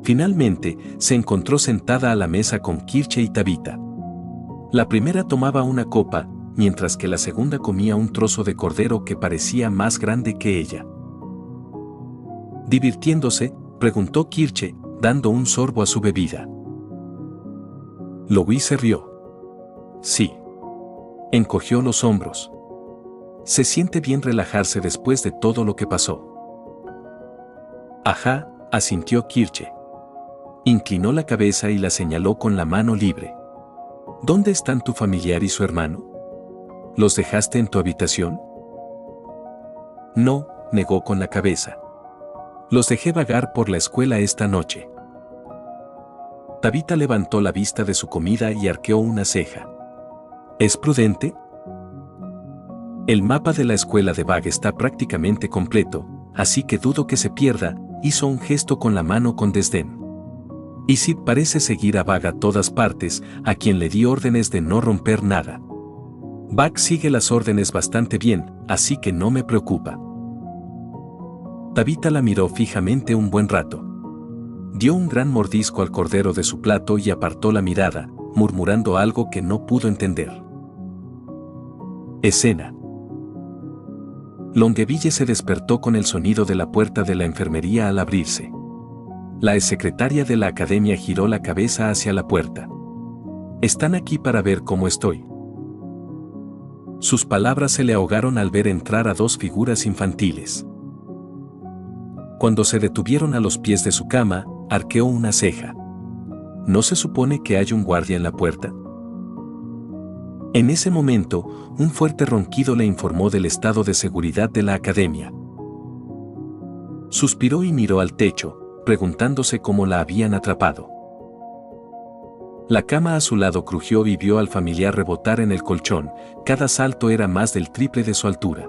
Finalmente, se encontró sentada a la mesa con Kirche y Tabitha. La primera tomaba una copa, mientras que la segunda comía un trozo de cordero que parecía más grande que ella. Divirtiéndose, preguntó Kirche, dando un sorbo a su bebida. Louise rió. Sí. Encogió los hombros. Se siente bien relajarse después de todo lo que pasó. Ajá, asintió Kirche. Inclinó la cabeza y la señaló con la mano libre. ¿Dónde están tu familiar y su hermano? ¿Los dejaste en tu habitación? No, negó con la cabeza. Los dejé vagar por la escuela esta noche. Tabitha levantó la vista de su comida y arqueó una ceja. ¿Es prudente? El mapa de la escuela de Bag está prácticamente completo, así que dudo que se pierda, hizo un gesto con la mano con desdén. Y Sid parece seguir a Bag a todas partes, a quien le di órdenes de no romper nada. Bag sigue las órdenes bastante bien, así que no me preocupa. Tabitha la miró fijamente un buen rato. Dio un gran mordisco al cordero de su plato y apartó la mirada, murmurando algo que no pudo entender. Escena. Longueville se despertó con el sonido de la puerta de la enfermería al abrirse. La exsecretaria de la academia giró la cabeza hacia la puerta. Están aquí para ver cómo estoy. Sus palabras se le ahogaron al ver entrar a dos figuras infantiles. Cuando se detuvieron a los pies de su cama, arqueó una ceja. ¿No se supone que hay un guardia en la puerta? En ese momento, un fuerte ronquido le informó del estado de seguridad de la academia. Suspiró y miró al techo, preguntándose cómo la habían atrapado. La cama a su lado crujió y vio al familiar rebotar en el colchón, cada salto era más del triple de su altura.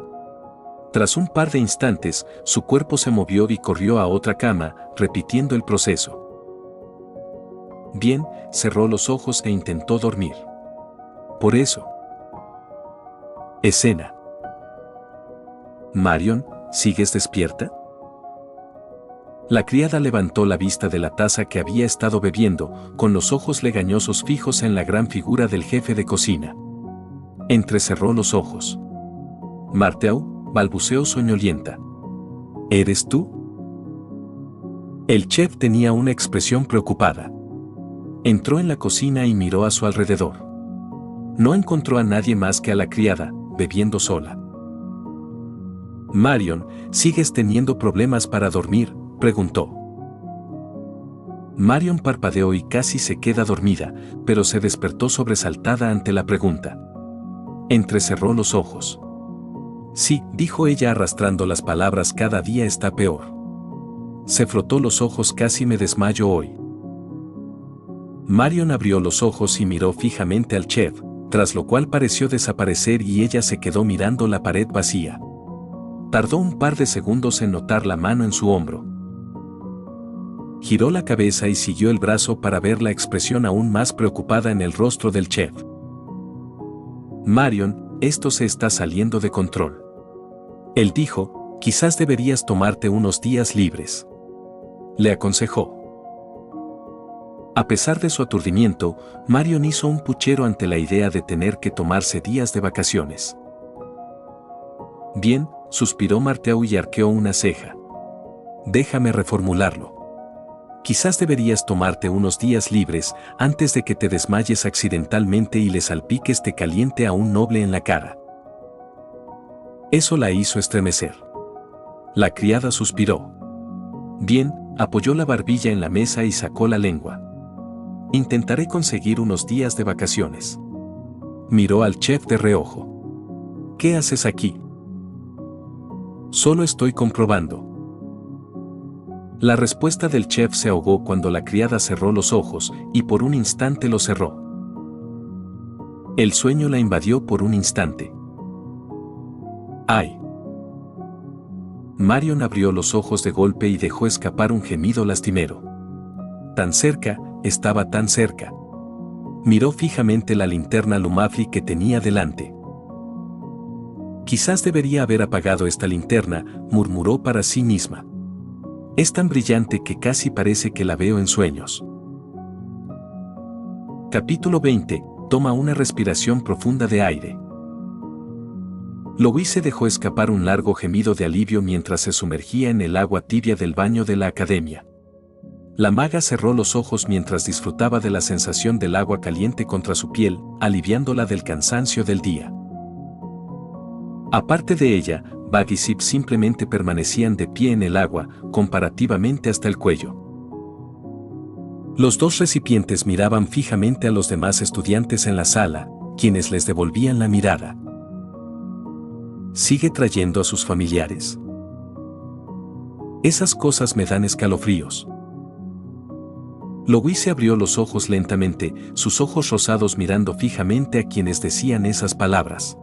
Tras un par de instantes, su cuerpo se movió y corrió a otra cama, repitiendo el proceso. Bien, cerró los ojos e intentó dormir. Por eso. Escena. Marion, ¿sigues despierta? La criada levantó la vista de la taza que había estado bebiendo, con los ojos legañosos fijos en la gran figura del jefe de cocina. Entrecerró los ojos. Marteau, balbuceó soñolienta. ¿Eres tú? El chef tenía una expresión preocupada. Entró en la cocina y miró a su alrededor. No encontró a nadie más que a la criada, bebiendo sola. Marion, ¿sigues teniendo problemas para dormir?, preguntó. Marion parpadeó y casi se queda dormida, pero se despertó sobresaltada ante la pregunta. Entrecerró los ojos. Sí, dijo ella arrastrando las palabras, cada día está peor. Se frotó los ojos, casi me desmayo hoy. Marion abrió los ojos y miró fijamente al chef, tras lo cual pareció desaparecer y ella se quedó mirando la pared vacía. Tardó un par de segundos en notar la mano en su hombro. Giró la cabeza y siguió el brazo para ver la expresión aún más preocupada en el rostro del chef. Marion, esto se está saliendo de control. Él dijo, quizás deberías tomarte unos días libres. Le aconsejó. A pesar de su aturdimiento, Marion hizo un puchero ante la idea de tener que tomarse días de vacaciones. Bien, suspiró Marteau y arqueó una ceja. Déjame reformularlo. Quizás deberías tomarte unos días libres antes de que te desmayes accidentalmente y le salpiques té caliente a un noble en la cara. Eso la hizo estremecer. La criada suspiró. Bien, apoyó la barbilla en la mesa y sacó la lengua. Intentaré conseguir unos días de vacaciones. Miró al chef de reojo. ¿Qué haces aquí? Solo estoy comprobando. La respuesta del chef se ahogó cuando la criada cerró los ojos y por un instante los cerró. El sueño la invadió por un instante. ¡Ay! Marion abrió los ojos de golpe y dejó escapar un gemido lastimero. Tan cerca, estaba tan cerca. Miró fijamente la linterna Lumafli que tenía delante. Quizás debería haber apagado esta linterna, murmuró para sí misma. Es tan brillante que casi parece que la veo en sueños. Capítulo 20. Toma una respiración profunda de aire. Louise dejó escapar un largo gemido de alivio mientras se sumergía en el agua tibia del baño de la academia. La maga cerró los ojos mientras disfrutaba de la sensación del agua caliente contra su piel, aliviándola del cansancio del día. Aparte de ella, Bag y Zip simplemente permanecían de pie en el agua, comparativamente hasta el cuello. Los dos recipientes miraban fijamente a los demás estudiantes en la sala, quienes les devolvían la mirada. ¿Sigue trayendo a sus familiares? Esas cosas me dan escalofríos. Louise abrió los ojos lentamente, sus ojos rosados mirando fijamente a quienes decían esas palabras.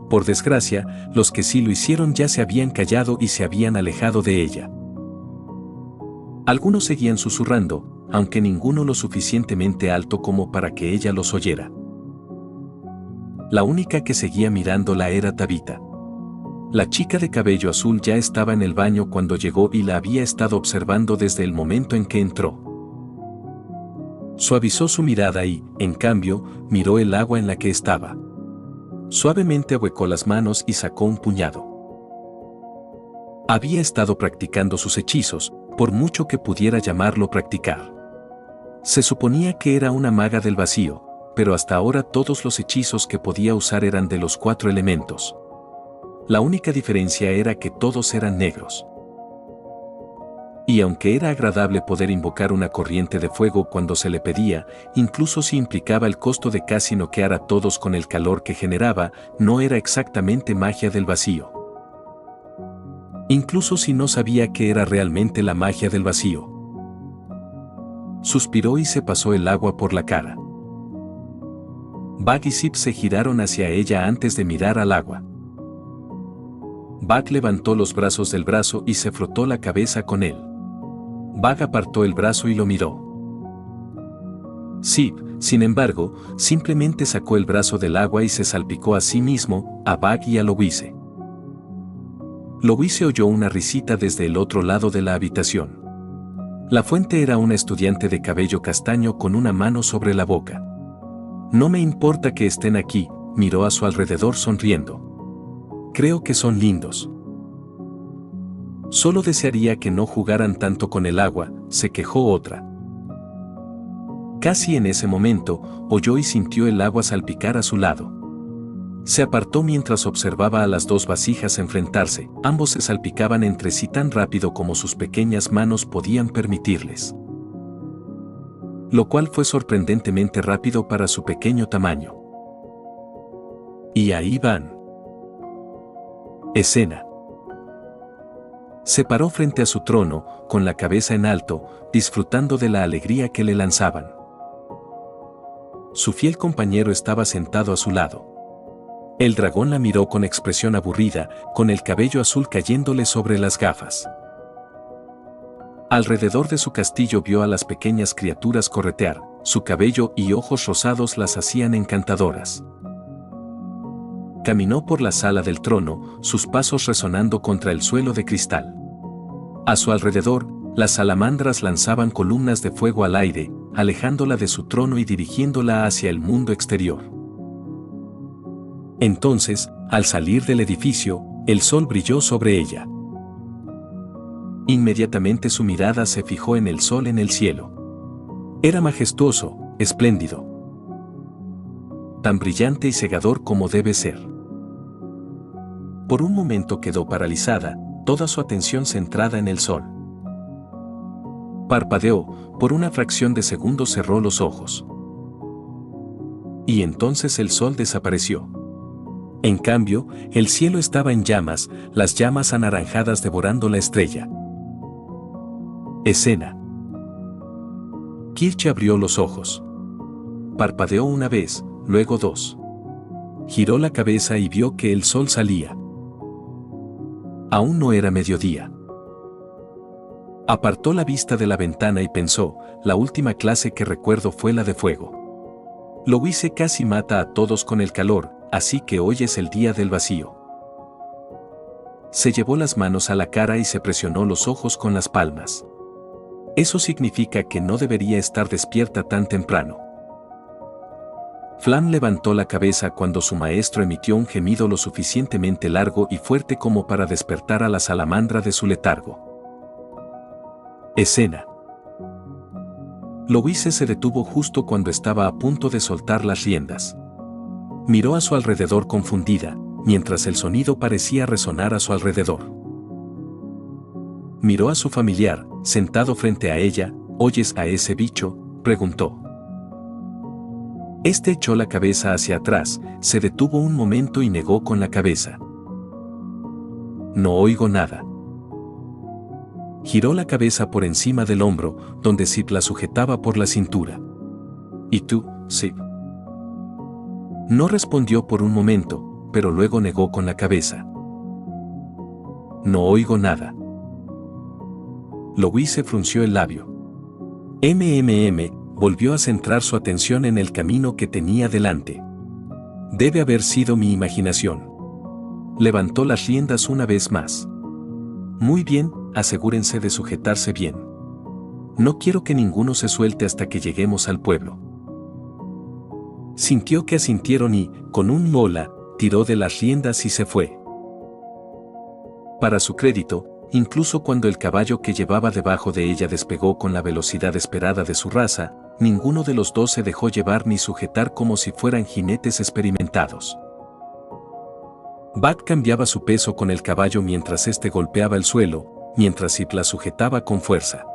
Por desgracia, los que sí lo hicieron ya se habían callado y se habían alejado de ella. Algunos seguían susurrando, aunque ninguno lo suficientemente alto como para que ella los oyera. La única que seguía mirándola era Tabitha. La chica de cabello azul ya estaba en el baño cuando llegó y la había estado observando desde el momento en que entró. Suavizó su mirada y, en cambio, miró el agua en la que estaba. Suavemente ahuecó las manos y sacó un puñado. Había estado practicando sus hechizos, por mucho que pudiera llamarlo practicar. Se suponía que era una maga del vacío, pero hasta ahora todos los hechizos que podía usar eran de los 4 elementos. La única diferencia era que todos eran negros. Y aunque era agradable poder invocar una corriente de fuego cuando se le pedía, incluso si implicaba el costo de casi noquear a todos con el calor que generaba, no era exactamente magia del vacío. Incluso si no sabía qué era realmente la magia del vacío. Suspiró y se pasó el agua por la cara. Bag y Zip se giraron hacia ella antes de mirar al agua. Bag levantó los brazos del brazo y se frotó la cabeza con él. Bag apartó el brazo y lo miró. Zip, sin embargo, simplemente sacó el brazo del agua y se salpicó a sí mismo, a Bag y a Louise. Louise oyó una risita desde el otro lado de la habitación. La fuente era una estudiante de cabello castaño con una mano sobre la boca. No me importa que estén aquí, miró a su alrededor sonriendo. Creo que son lindos. Solo desearía que no jugaran tanto con el agua, se quejó otra. Casi en ese momento, oyó y sintió el agua salpicar a su lado. Se apartó mientras observaba a las dos vasijas enfrentarse, ambos se salpicaban entre sí tan rápido como sus pequeñas manos podían permitirles. Lo cual fue sorprendentemente rápido para su pequeño tamaño. Y ahí van. Escena. Se paró frente a su trono, con la cabeza en alto, disfrutando de la alegría que le lanzaban. Su fiel compañero estaba sentado a su lado. El dragón la miró con expresión aburrida, con el cabello azul cayéndole sobre las gafas. Alrededor de su castillo vio a las pequeñas criaturas corretear, su cabello y ojos rosados las hacían encantadoras. Caminó por la sala del trono, sus pasos resonando contra el suelo de cristal. A su alrededor, las salamandras lanzaban columnas de fuego al aire, alejándola de su trono y dirigiéndola hacia el mundo exterior. Entonces, al salir del edificio, el sol brilló sobre ella. Inmediatamente su mirada se fijó en el sol en el cielo. Era majestuoso, espléndido. Tan brillante y cegador como debe ser. Por un momento quedó paralizada, toda su atención centrada en el sol. Parpadeó, por una fracción de segundo cerró los ojos. Y entonces el sol desapareció. En cambio, el cielo estaba en llamas, las llamas anaranjadas devorando la estrella. Escena. Kirche abrió los ojos. Parpadeó una vez, luego dos. Giró la cabeza y vio que el sol salía. Aún no era mediodía. Apartó la vista de la ventana y pensó, la última clase que recuerdo fue la de fuego. Louise casi mata a todos con el calor, así que hoy es el día del vacío. Se llevó las manos a la cara y se presionó los ojos con las palmas. Eso significa que no debería estar despierta tan temprano. Flam levantó la cabeza cuando su maestro emitió un gemido lo suficientemente largo y fuerte como para despertar a la salamandra de su letargo. Escena. Louise se detuvo justo cuando estaba a punto de soltar las riendas. Miró a su alrededor confundida, mientras el sonido parecía resonar a su alrededor. Miró a su familiar, sentado frente a ella. ¿Oyes a ese bicho?, preguntó. Este echó la cabeza hacia atrás, se detuvo un momento y negó con la cabeza. No oigo nada. Giró la cabeza por encima del hombro, donde Sip la sujetaba por la cintura. ¿Y tú, Sip? No respondió por un momento, pero luego negó con la cabeza. No oigo nada. Louise frunció el labio. Volvió a centrar su atención en el camino que tenía delante. Debe haber sido mi imaginación. Levantó las riendas una vez más. Muy bien, asegúrense de sujetarse bien. No quiero que ninguno se suelte hasta que lleguemos al pueblo. Sintió que asintieron y, con un mola, tiró de las riendas y se fue. Para su crédito, incluso cuando el caballo que llevaba debajo de ella despegó con la velocidad esperada de su raza, ninguno de los dos se dejó llevar ni sujetar como si fueran jinetes experimentados. Bat cambiaba su peso con el caballo mientras éste golpeaba el suelo, mientras Sip la sujetaba con fuerza.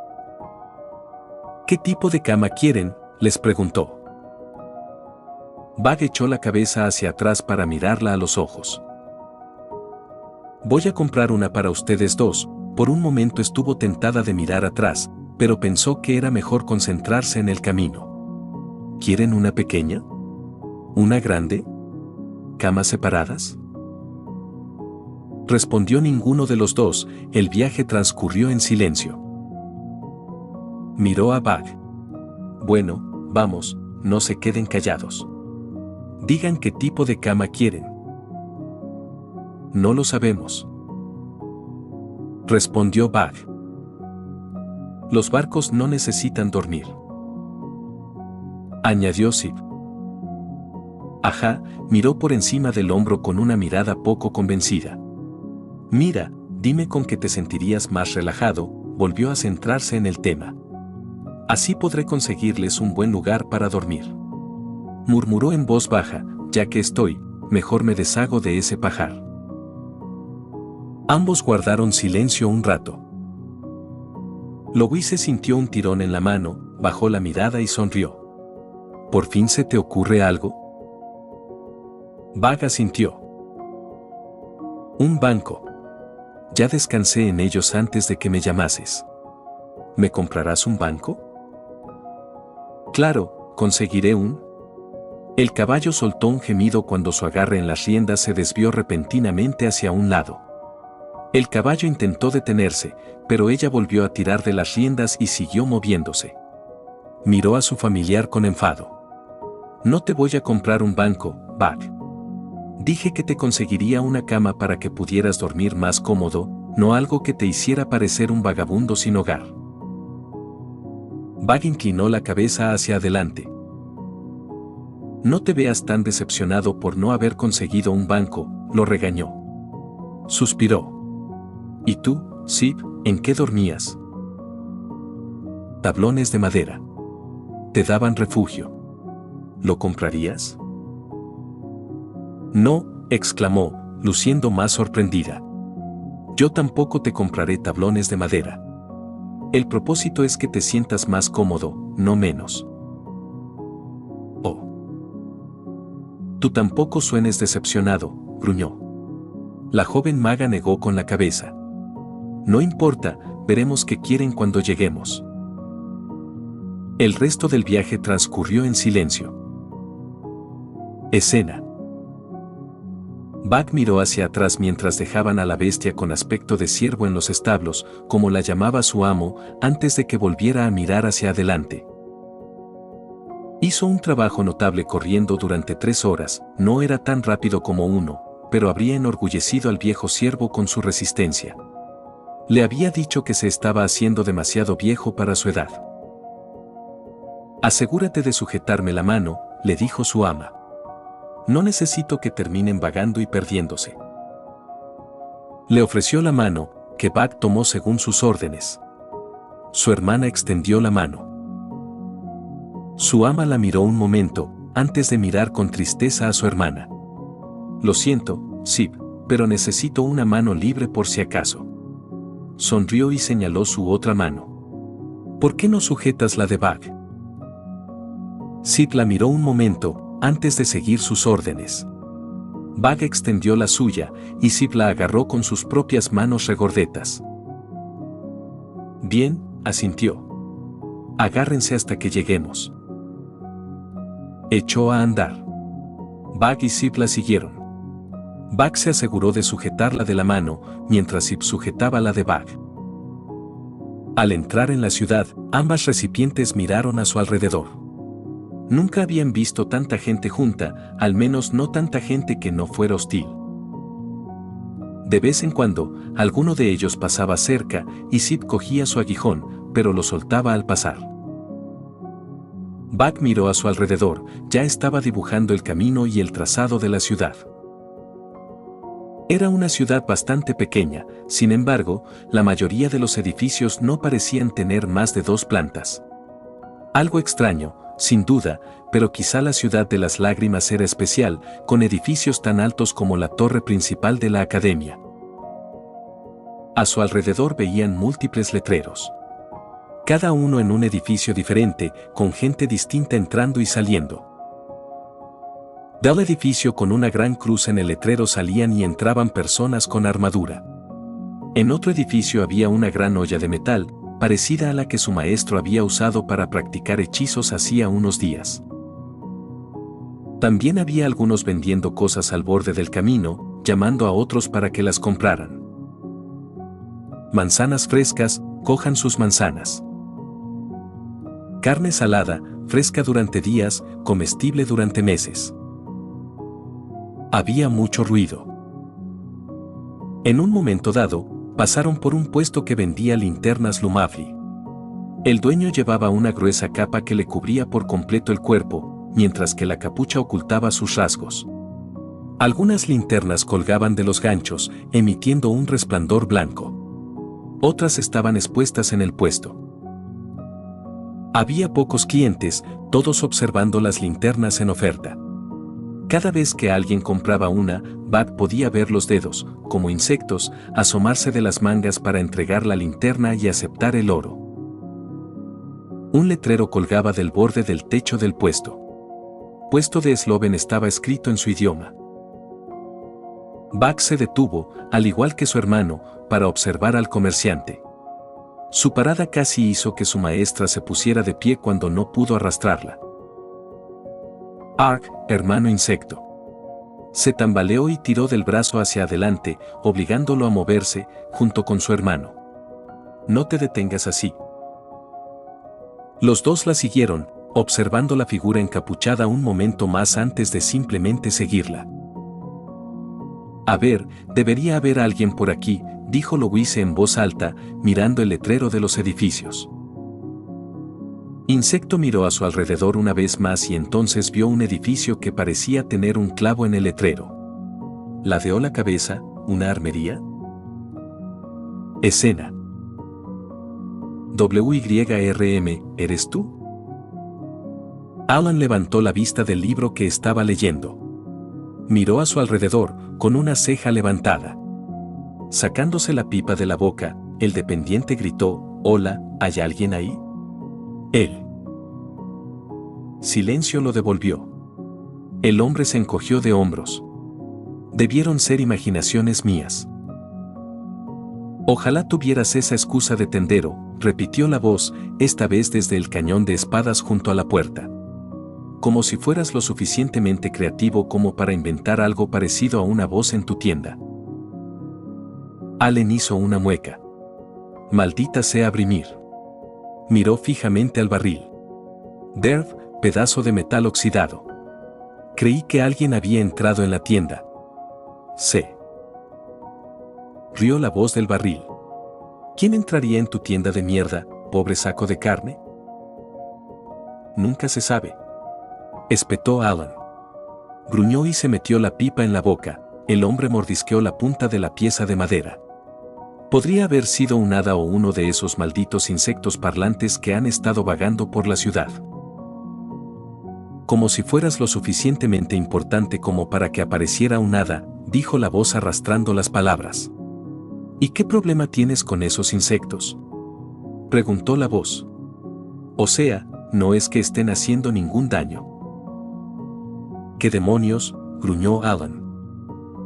¿Qué tipo de cama quieren?, les preguntó. Bag echó la cabeza hacia atrás para mirarla a los ojos. Voy a comprar una para ustedes dos. Por un momento estuvo tentada de mirar atrás, pero pensó que era mejor concentrarse en el camino. ¿Quieren una pequeña? ¿Una grande? ¿Camas separadas? Respondió ninguno de los dos. El viaje transcurrió en silencio. Miró a Bag. Bueno, vamos, no se queden callados. Digan qué tipo de cama quieren. No lo sabemos. Respondió Bag. Los barcos no necesitan dormir. Añadió Sip. Ajá, miró por encima del hombro con una mirada poco convencida. Mira, dime con qué te sentirías más relajado, volvió a centrarse en el tema. Así podré conseguirles un buen lugar para dormir. Murmuró en voz baja, ya que estoy, mejor me deshago de ese pajar. Ambos guardaron silencio un rato. Louise sintió un tirón en la mano, bajó la mirada y sonrió. ¿Por fin se te ocurre algo? Bag asintió. Un banco. Ya descansé en ellos antes de que me llamases. ¿Me comprarás un banco? Claro, conseguiré un. El caballo soltó un gemido cuando su agarre en las riendas se desvió repentinamente hacia un lado. El caballo intentó detenerse, pero ella volvió a tirar de las riendas y siguió moviéndose. Miró a su familiar con enfado. No te voy a comprar un banco, Bag. Dije que te conseguiría una cama para que pudieras dormir más cómodo, no algo que te hiciera parecer un vagabundo sin hogar. Bag inclinó la cabeza hacia adelante. No te veas tan decepcionado por no haber conseguido un banco, lo regañó. Suspiró. ¿Y tú, Sib, ¿en qué dormías? Tablones de madera. Te daban refugio. ¿Lo comprarías? No, exclamó, luciendo más sorprendida. Yo tampoco te compraré tablones de madera. El propósito es que te sientas más cómodo, no menos. Oh. Tú tampoco suenes decepcionado, gruñó. La joven maga negó con la cabeza. No importa, veremos qué quieren cuando lleguemos. El resto del viaje transcurrió en silencio. Escena. Bag miró hacia atrás mientras dejaban a la bestia con aspecto de ciervo en los establos, como la llamaba su amo, antes de que volviera a mirar hacia adelante. Hizo un trabajo notable corriendo durante 3 horas, no era tan rápido como uno, pero habría enorgullecido al viejo ciervo con su resistencia. Le había dicho que se estaba haciendo demasiado viejo para su edad. Asegúrate de sujetarme la mano, le dijo su ama. No necesito que terminen vagando y perdiéndose. Le ofreció la mano, que Bag tomó según sus órdenes. Su hermana extendió la mano. Su ama la miró un momento, antes de mirar con tristeza a su hermana. Lo siento, Sib, pero necesito una mano libre por si acaso. Sonrió y señaló su otra mano. ¿Por qué no sujetas la de Bag? Sib la miró un momento, antes de seguir sus órdenes. Bag extendió la suya, y Sib la agarró con sus propias manos regordetas. Bien, asintió. Agárrense hasta que lleguemos. Echó a andar. Bag y Sib la siguieron. Bag se aseguró de sujetarla de la mano, mientras Sib sujetaba la de Bag. Al entrar en la ciudad, ambas recipientes miraron a su alrededor. Nunca habían visto tanta gente junta, al menos no tanta gente que no fuera hostil. De vez en cuando, alguno de ellos pasaba cerca, y Sib cogía su aguijón, pero lo soltaba al pasar. Bag miró a su alrededor, ya estaba dibujando el camino y el trazado de la ciudad. Era una ciudad bastante pequeña, sin embargo, la mayoría de los edificios no parecían tener más de 2 plantas. Algo extraño, sin duda, pero quizá la ciudad de las lágrimas era especial, con edificios tan altos como la torre principal de la academia. A su alrededor veían múltiples letreros. Cada uno en un edificio diferente, con gente distinta entrando y saliendo. Del edificio con una gran cruz en el letrero salían y entraban personas con armadura. En otro edificio había una gran olla de metal, parecida a la que su maestro había usado para practicar hechizos hacía unos días. También había algunos vendiendo cosas al borde del camino, llamando a otros para que las compraran. Manzanas frescas, cojan sus manzanas. Carne salada, fresca durante días, comestible durante meses. Había mucho ruido. En un momento dado, pasaron por un puesto que vendía linternas Lumafli. El dueño llevaba una gruesa capa que le cubría por completo el cuerpo, mientras que la capucha ocultaba sus rasgos. Algunas linternas colgaban de los ganchos, emitiendo un resplandor blanco. Otras estaban expuestas en el puesto. Había pocos clientes, todos observando las linternas en oferta. Cada vez que alguien compraba una, Bag podía ver los dedos, como insectos, asomarse de las mangas para entregar la linterna y aceptar el oro. Un letrero colgaba del borde del techo del puesto. Puesto de esloven estaba escrito en su idioma. Bag se detuvo, al igual que su hermano, para observar al comerciante. Su parada casi hizo que su maestra se pusiera de pie cuando no pudo arrastrarla. Ark, hermano insecto. Se tambaleó y tiró del brazo hacia adelante, obligándolo a moverse, junto con su hermano. No te detengas así. Los dos la siguieron, observando la figura encapuchada un momento más antes de simplemente seguirla. A ver, debería haber alguien por aquí, dijo Louise en voz alta, mirando el letrero de los edificios. Insecto miró a su alrededor una vez más y entonces vio un edificio que parecía tener un clavo en el letrero. Ladeó la cabeza, ¿una armería? Escena. WYRM, ¿eres tú? Alan levantó la vista del libro que estaba leyendo. Miró a su alrededor, con una ceja levantada. Sacándose la pipa de la boca, el dependiente gritó: «Hola, ¿hay alguien ahí?» Él. Silencio lo devolvió. El hombre se encogió de hombros. Debieron ser imaginaciones mías. Ojalá tuvieras esa excusa de tendero, repitió la voz, esta vez desde el cañón de espadas junto a la puerta. Como si fueras lo suficientemente creativo como para inventar algo parecido a una voz en tu tienda. Allen hizo una mueca. Maldita sea Brimir. Miró fijamente al barril. Derv, pedazo de metal oxidado. Creí que alguien había entrado en la tienda. Se rió la voz del barril. ¿Quién entraría en tu tienda de mierda, pobre saco de carne? Nunca se sabe. Espetó Alan. Gruñó y se metió la pipa en la boca. El hombre mordisqueó la punta de la pieza de madera. Podría haber sido un hada o uno de esos malditos insectos parlantes que han estado vagando por la ciudad. Como si fueras lo suficientemente importante como para que apareciera un hada, dijo la voz arrastrando las palabras. ¿Y qué problema tienes con esos insectos?, preguntó la voz. O sea, no es que estén haciendo ningún daño. ¿Qué demonios?, gruñó Alan.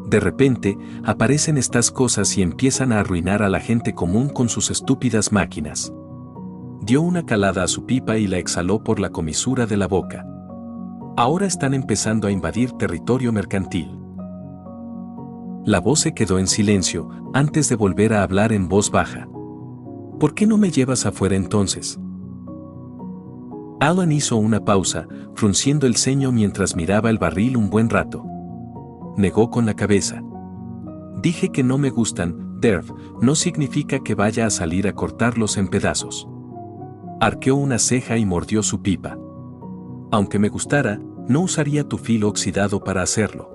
De repente, aparecen estas cosas y empiezan a arruinar a la gente común con sus estúpidas máquinas. Dio una calada a su pipa y la exhaló por la comisura de la boca. Ahora están empezando a invadir territorio mercantil. La voz se quedó en silencio, antes de volver a hablar en voz baja. ¿Por qué no me llevas afuera entonces? Alan hizo una pausa, frunciendo el ceño mientras miraba el barril un buen rato. Negó con la cabeza. Dije que no me gustan, Derv, no significa que vaya a salir a cortarlos en pedazos. Arqueó una ceja y mordió su pipa. Aunque me gustara, no usaría tu filo oxidado para hacerlo.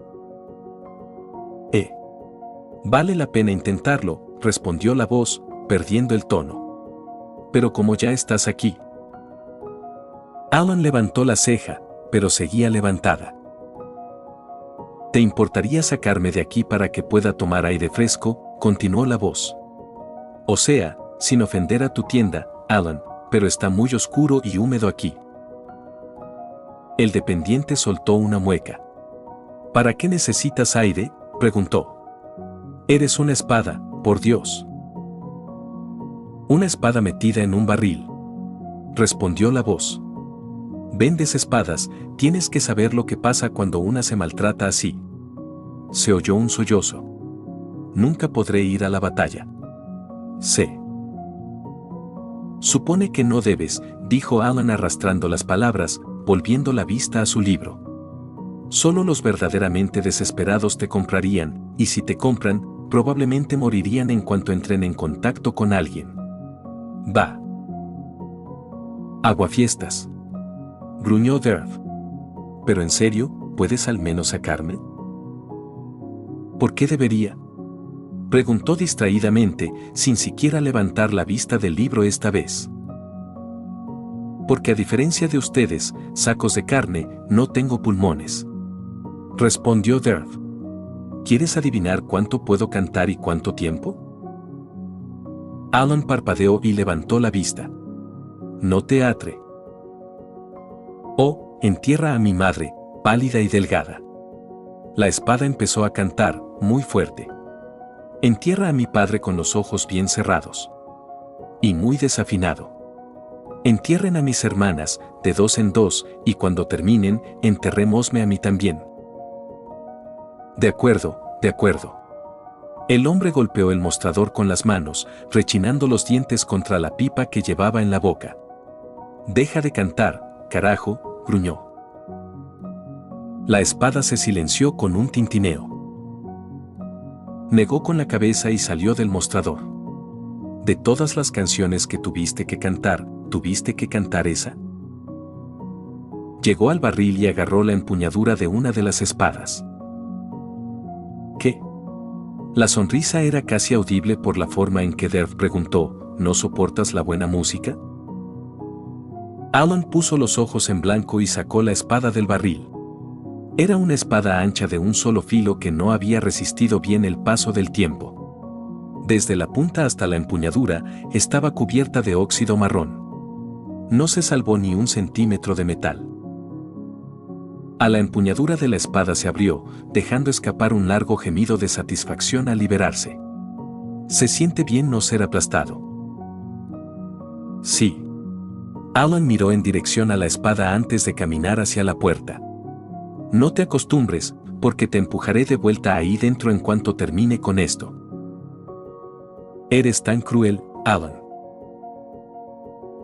Vale la pena intentarlo, respondió la voz, perdiendo el tono. Pero como ya estás aquí. Alan levantó la ceja, pero seguía levantada. ¿Te importaría sacarme de aquí para que pueda tomar aire fresco?, continuó la voz. O sea, sin ofender a tu tienda, Alan, pero está muy oscuro y húmedo aquí. El dependiente soltó una mueca. ¿Para qué necesitas aire?, preguntó. Eres una espada, por Dios. Una espada metida en un barril, respondió la voz. Vendes espadas, tienes que saber lo que pasa cuando una se maltrata así. Se oyó un sollozo. Nunca podré ir a la batalla. Se supone que no debes, dijo Alan arrastrando las palabras, volviendo la vista a su libro. Solo los verdaderamente desesperados te comprarían, y si te compran, probablemente morirían en cuanto entren en contacto con alguien. Va. Aguafiestas. Gruñó Derv. ¿Pero en serio, puedes al menos sacarme? ¿Por qué debería?, preguntó distraídamente, sin siquiera levantar la vista del libro esta vez. Porque a diferencia de ustedes, sacos de carne, no tengo pulmones, respondió Derv. ¿Quieres adivinar cuánto puedo cantar y cuánto tiempo? Alan parpadeó y levantó la vista. No te atre. Oh, entierra a mi madre, pálida y delgada. La espada empezó a cantar, muy fuerte. Entierra a mi padre con los ojos bien cerrados. Y muy desafinado. Entierren a mis hermanas, de 2 en 2, y cuando terminen, enterrémosme a mí también. De acuerdo, de acuerdo. El hombre golpeó el mostrador con las manos, rechinando los dientes contra la pipa que llevaba en la boca. Deja de cantar, carajo, gruñó. La espada se silenció con un tintineo. Negó con la cabeza y salió del mostrador. De todas las canciones que tuviste que cantar esa. Llegó al barril y agarró la empuñadura de una de las espadas. ¿Qué? La sonrisa era casi audible por la forma en que Derf preguntó, ¿no soportas la buena música? Alan puso los ojos en blanco y sacó la espada del barril. Era una espada ancha de un solo filo que no había resistido bien el paso del tiempo. Desde la punta hasta la empuñadura estaba cubierta de óxido marrón. No se salvó ni un centímetro de metal. A la empuñadura de la espada se abrió, dejando escapar un largo gemido de satisfacción al liberarse. Se siente bien no ser aplastado. Sí. Alan miró en dirección a la espada antes de caminar hacia la puerta. No te acostumbres, porque te empujaré de vuelta ahí dentro en cuanto termine con esto. Eres tan cruel, Alan.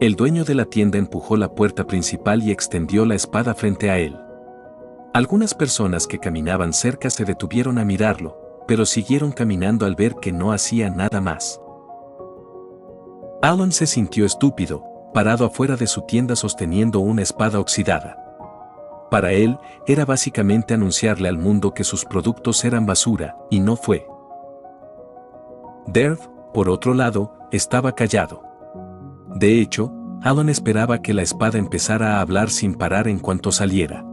El dueño de la tienda empujó la puerta principal y extendió la espada frente a él. Algunas personas que caminaban cerca se detuvieron a mirarlo, pero siguieron caminando al ver que no hacía nada más. Alan se sintió estúpido, parado afuera de su tienda sosteniendo una espada oxidada. Para él, era básicamente anunciarle al mundo que sus productos eran basura, y no fue. Derf, por otro lado, estaba callado. De hecho, Alan esperaba que la espada empezara a hablar sin parar en cuanto saliera.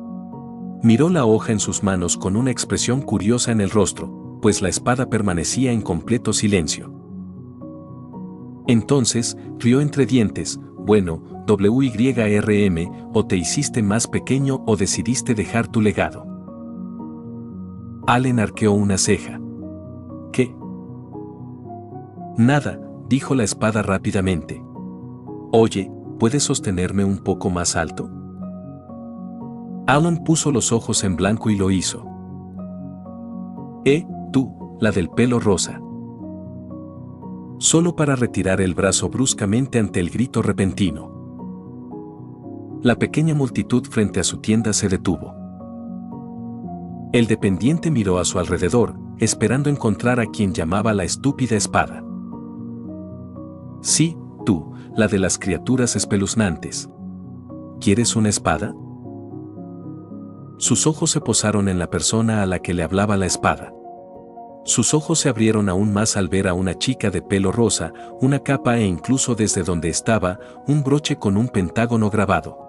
Miró la hoja en sus manos con una expresión curiosa en el rostro, pues la espada permanecía en completo silencio. Entonces, rió entre dientes, bueno, WYRM, o te hiciste más pequeño o decidiste dejar tu legado. Allen arqueó una ceja. ¿Qué? Nada, dijo la espada rápidamente. Oye, ¿puedes sostenerme un poco más alto? Alan puso los ojos en blanco y lo hizo. Tú, la del pelo rosa. Solo para retirar el brazo bruscamente ante el grito repentino. La pequeña multitud frente a su tienda se detuvo. El dependiente miró a su alrededor, esperando encontrar a quien llamaba la estúpida espada. Sí, tú, la de las criaturas espeluznantes. ¿Quieres una espada? Sus ojos se posaron en la persona a la que le hablaba la espada. Sus ojos se abrieron aún más al ver a una chica de pelo rosa, una capa e incluso desde donde estaba, un broche con un pentágono grabado.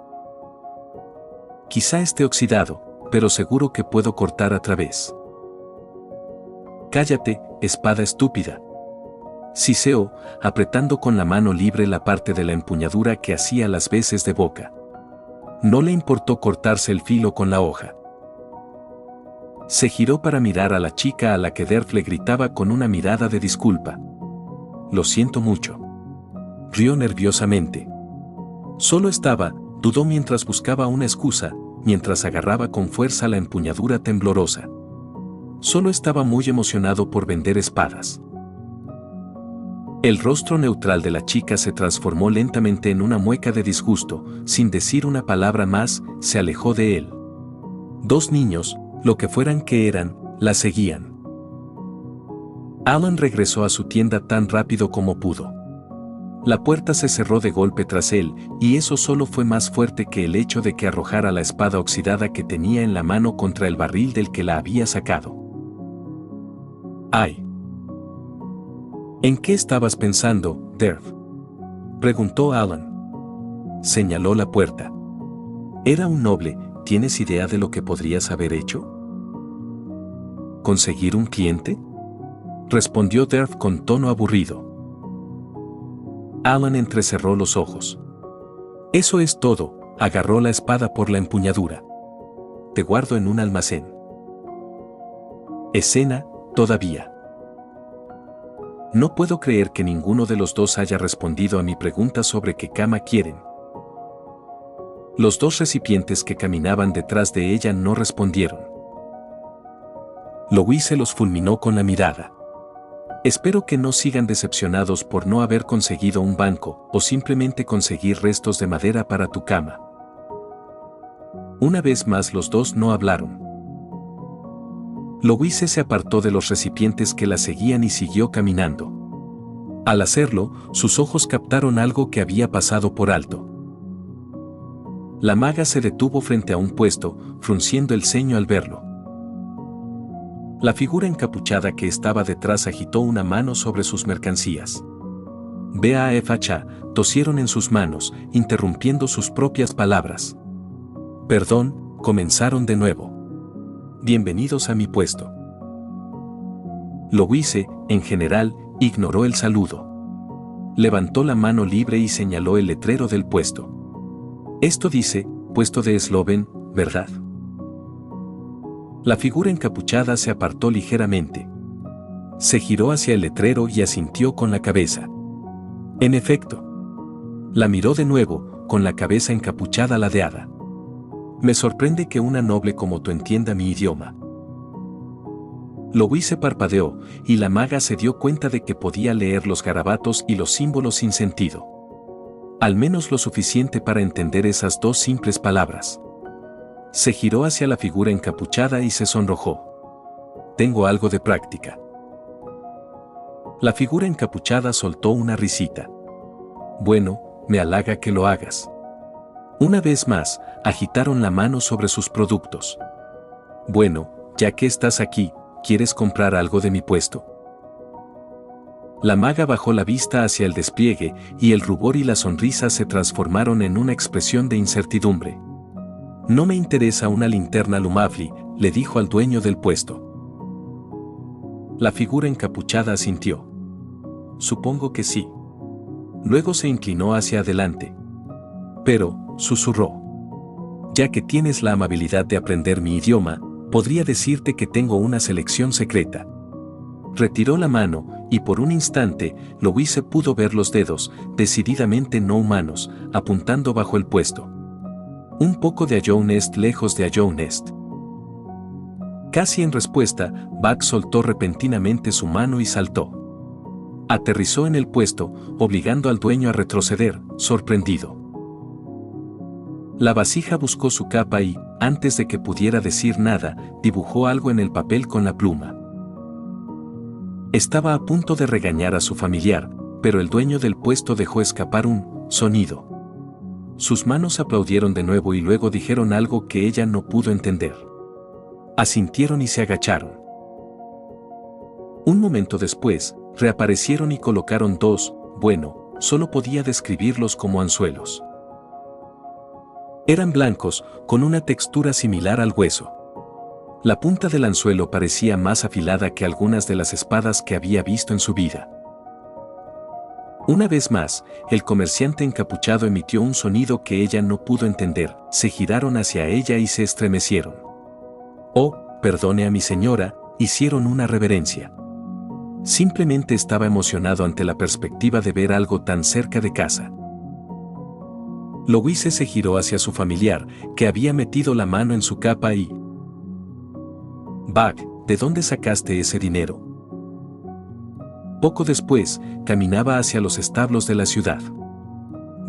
Quizá esté oxidado, pero seguro que puedo cortar a través. Cállate, espada estúpida. Siseó, apretando con la mano libre la parte de la empuñadura que hacía las veces de boca. No le importó cortarse el filo con la hoja. Se giró para mirar a la chica a la que Derf le gritaba con una mirada de disculpa. Lo siento mucho. Rió nerviosamente. Solo dudó mientras buscaba una excusa, mientras agarraba con fuerza la empuñadura temblorosa. Solo estaba muy emocionado por vender espadas. El rostro neutral de la chica se transformó lentamente en una mueca de disgusto, sin decir una palabra más, se alejó de él. Dos niños, lo que fueran que eran, la seguían. Alan regresó a su tienda tan rápido como pudo. La puerta se cerró de golpe tras él, y eso solo fue más fuerte que el hecho de que arrojara la espada oxidada que tenía en la mano contra el barril del que la había sacado. ¡Ay! ¿En qué estabas pensando, Derf? Preguntó Alan. Señaló la puerta. Era un noble, ¿tienes idea de lo que podrías haber hecho? ¿Conseguir un cliente? Respondió Derf con tono aburrido. Alan entrecerró los ojos. Eso es todo, agarró la espada por la empuñadura. Te guardo en un almacén. Escena, todavía. No puedo creer que ninguno de los dos haya respondido a mi pregunta sobre qué cama quieren. Los dos recipientes que caminaban detrás de ella no respondieron. Louis se los fulminó con la mirada. Espero que no sigan decepcionados por no haber conseguido un banco o simplemente conseguir restos de madera para tu cama. Una vez más los dos no hablaron. Louis se apartó de los recipientes que la seguían y siguió caminando. Al hacerlo, sus ojos captaron algo que había pasado por alto. La maga se detuvo frente a un puesto, frunciendo el ceño al verlo. La figura encapuchada que estaba detrás agitó una mano sobre sus mercancías. Facha tosieron en sus manos, interrumpiendo sus propias palabras. Perdón, comenzaron de nuevo. Bienvenidos a mi puesto. Louise, en general, ignoró el saludo. Levantó la mano libre y señaló el letrero del puesto. Esto dice, puesto de esloven, ¿verdad? La figura encapuchada se apartó ligeramente. Se giró hacia el letrero y asintió con la cabeza. En efecto. La miró de nuevo, con la cabeza encapuchada ladeada. Me sorprende que una noble como tú entienda mi idioma. Louise parpadeó, y la maga se dio cuenta de que podía leer los garabatos y los símbolos sin sentido. Al menos lo suficiente para entender esas dos simples palabras. Se giró hacia la figura encapuchada y se sonrojó. Tengo algo de práctica. La figura encapuchada soltó una risita. Bueno, me halaga que lo hagas. Una vez más, agitaron la mano sobre sus productos. Bueno, ya que estás aquí, ¿quieres comprar algo de mi puesto? La maga bajó la vista hacia el despliegue y el rubor y la sonrisa se transformaron en una expresión de incertidumbre. No me interesa una linterna Lumafli, le dijo al dueño del puesto. La figura encapuchada asintió. Supongo que sí. Luego se inclinó hacia adelante. Pero, susurró. Ya que tienes la amabilidad de aprender mi idioma, podría decirte que tengo una selección secreta. Retiró la mano, y por un instante, Louise pudo ver los dedos, decididamente no humanos, apuntando bajo el puesto. Un poco de Ajounest lejos de Ajounest. Casi en respuesta, Buck soltó repentinamente su mano y saltó. Aterrizó en el puesto, obligando al dueño a retroceder, sorprendido. La vasija buscó su capa y, antes de que pudiera decir nada, dibujó algo en el papel con la pluma. Estaba a punto de regañar a su familiar, pero el dueño del puesto dejó escapar un sonido. Sus manos aplaudieron de nuevo y luego dijeron algo que ella no pudo entender. Asintieron y se agacharon. Un momento después, reaparecieron y colocaron dos, bueno, solo podía describirlos como anzuelos. Eran blancos, con una textura similar al hueso. La punta del anzuelo parecía más afilada que algunas de las espadas que había visto en su vida. Una vez más, el comerciante encapuchado emitió un sonido que ella no pudo entender, se giraron hacia ella y se estremecieron. Oh, perdone a mi señora, hicieron una reverencia. Simplemente estaba emocionado ante la perspectiva de ver algo tan cerca de casa. Louise se giró hacia su familiar, que había metido la mano en su capa y... Buck, ¿de dónde sacaste ese dinero? Poco después, caminaba hacia los establos de la ciudad.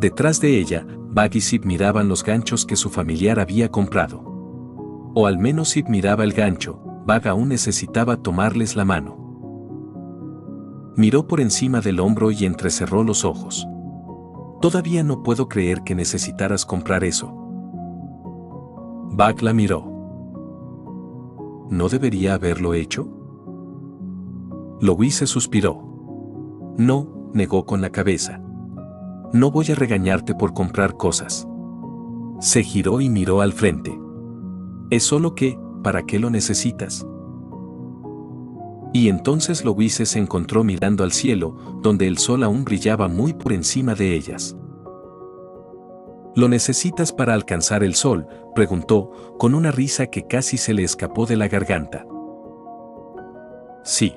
Detrás de ella, Buck y Sid miraban los ganchos que su familiar había comprado. O al menos Sid miraba el gancho, Buck aún necesitaba tomarles la mano. Miró por encima del hombro y entrecerró los ojos. Todavía no puedo creer que necesitaras comprar eso. Buck la miró. ¿No debería haberlo hecho? Louise suspiró. No, negó con la cabeza. No voy a regañarte por comprar cosas. Se giró y miró al frente. Es solo que, ¿para qué lo necesitas? Y entonces Louise se encontró mirando al cielo, donde el sol aún brillaba muy por encima de ellas. ¿Lo necesitas para alcanzar el sol?, preguntó, con una risa que casi se le escapó de la garganta. Sí.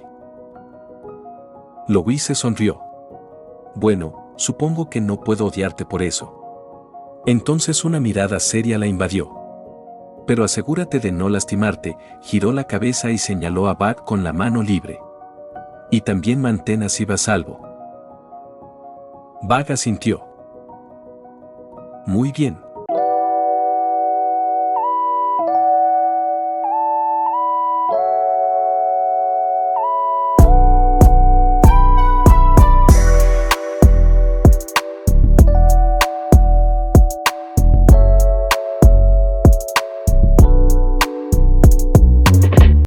Louise sonrió. Bueno, supongo que no puedo odiarte por eso. Entonces una mirada seria la invadió. Pero asegúrate de no lastimarte, giró la cabeza y señaló a Buck con la mano libre. Y también mantén a Sid a salvo. Buck asintió. Muy bien.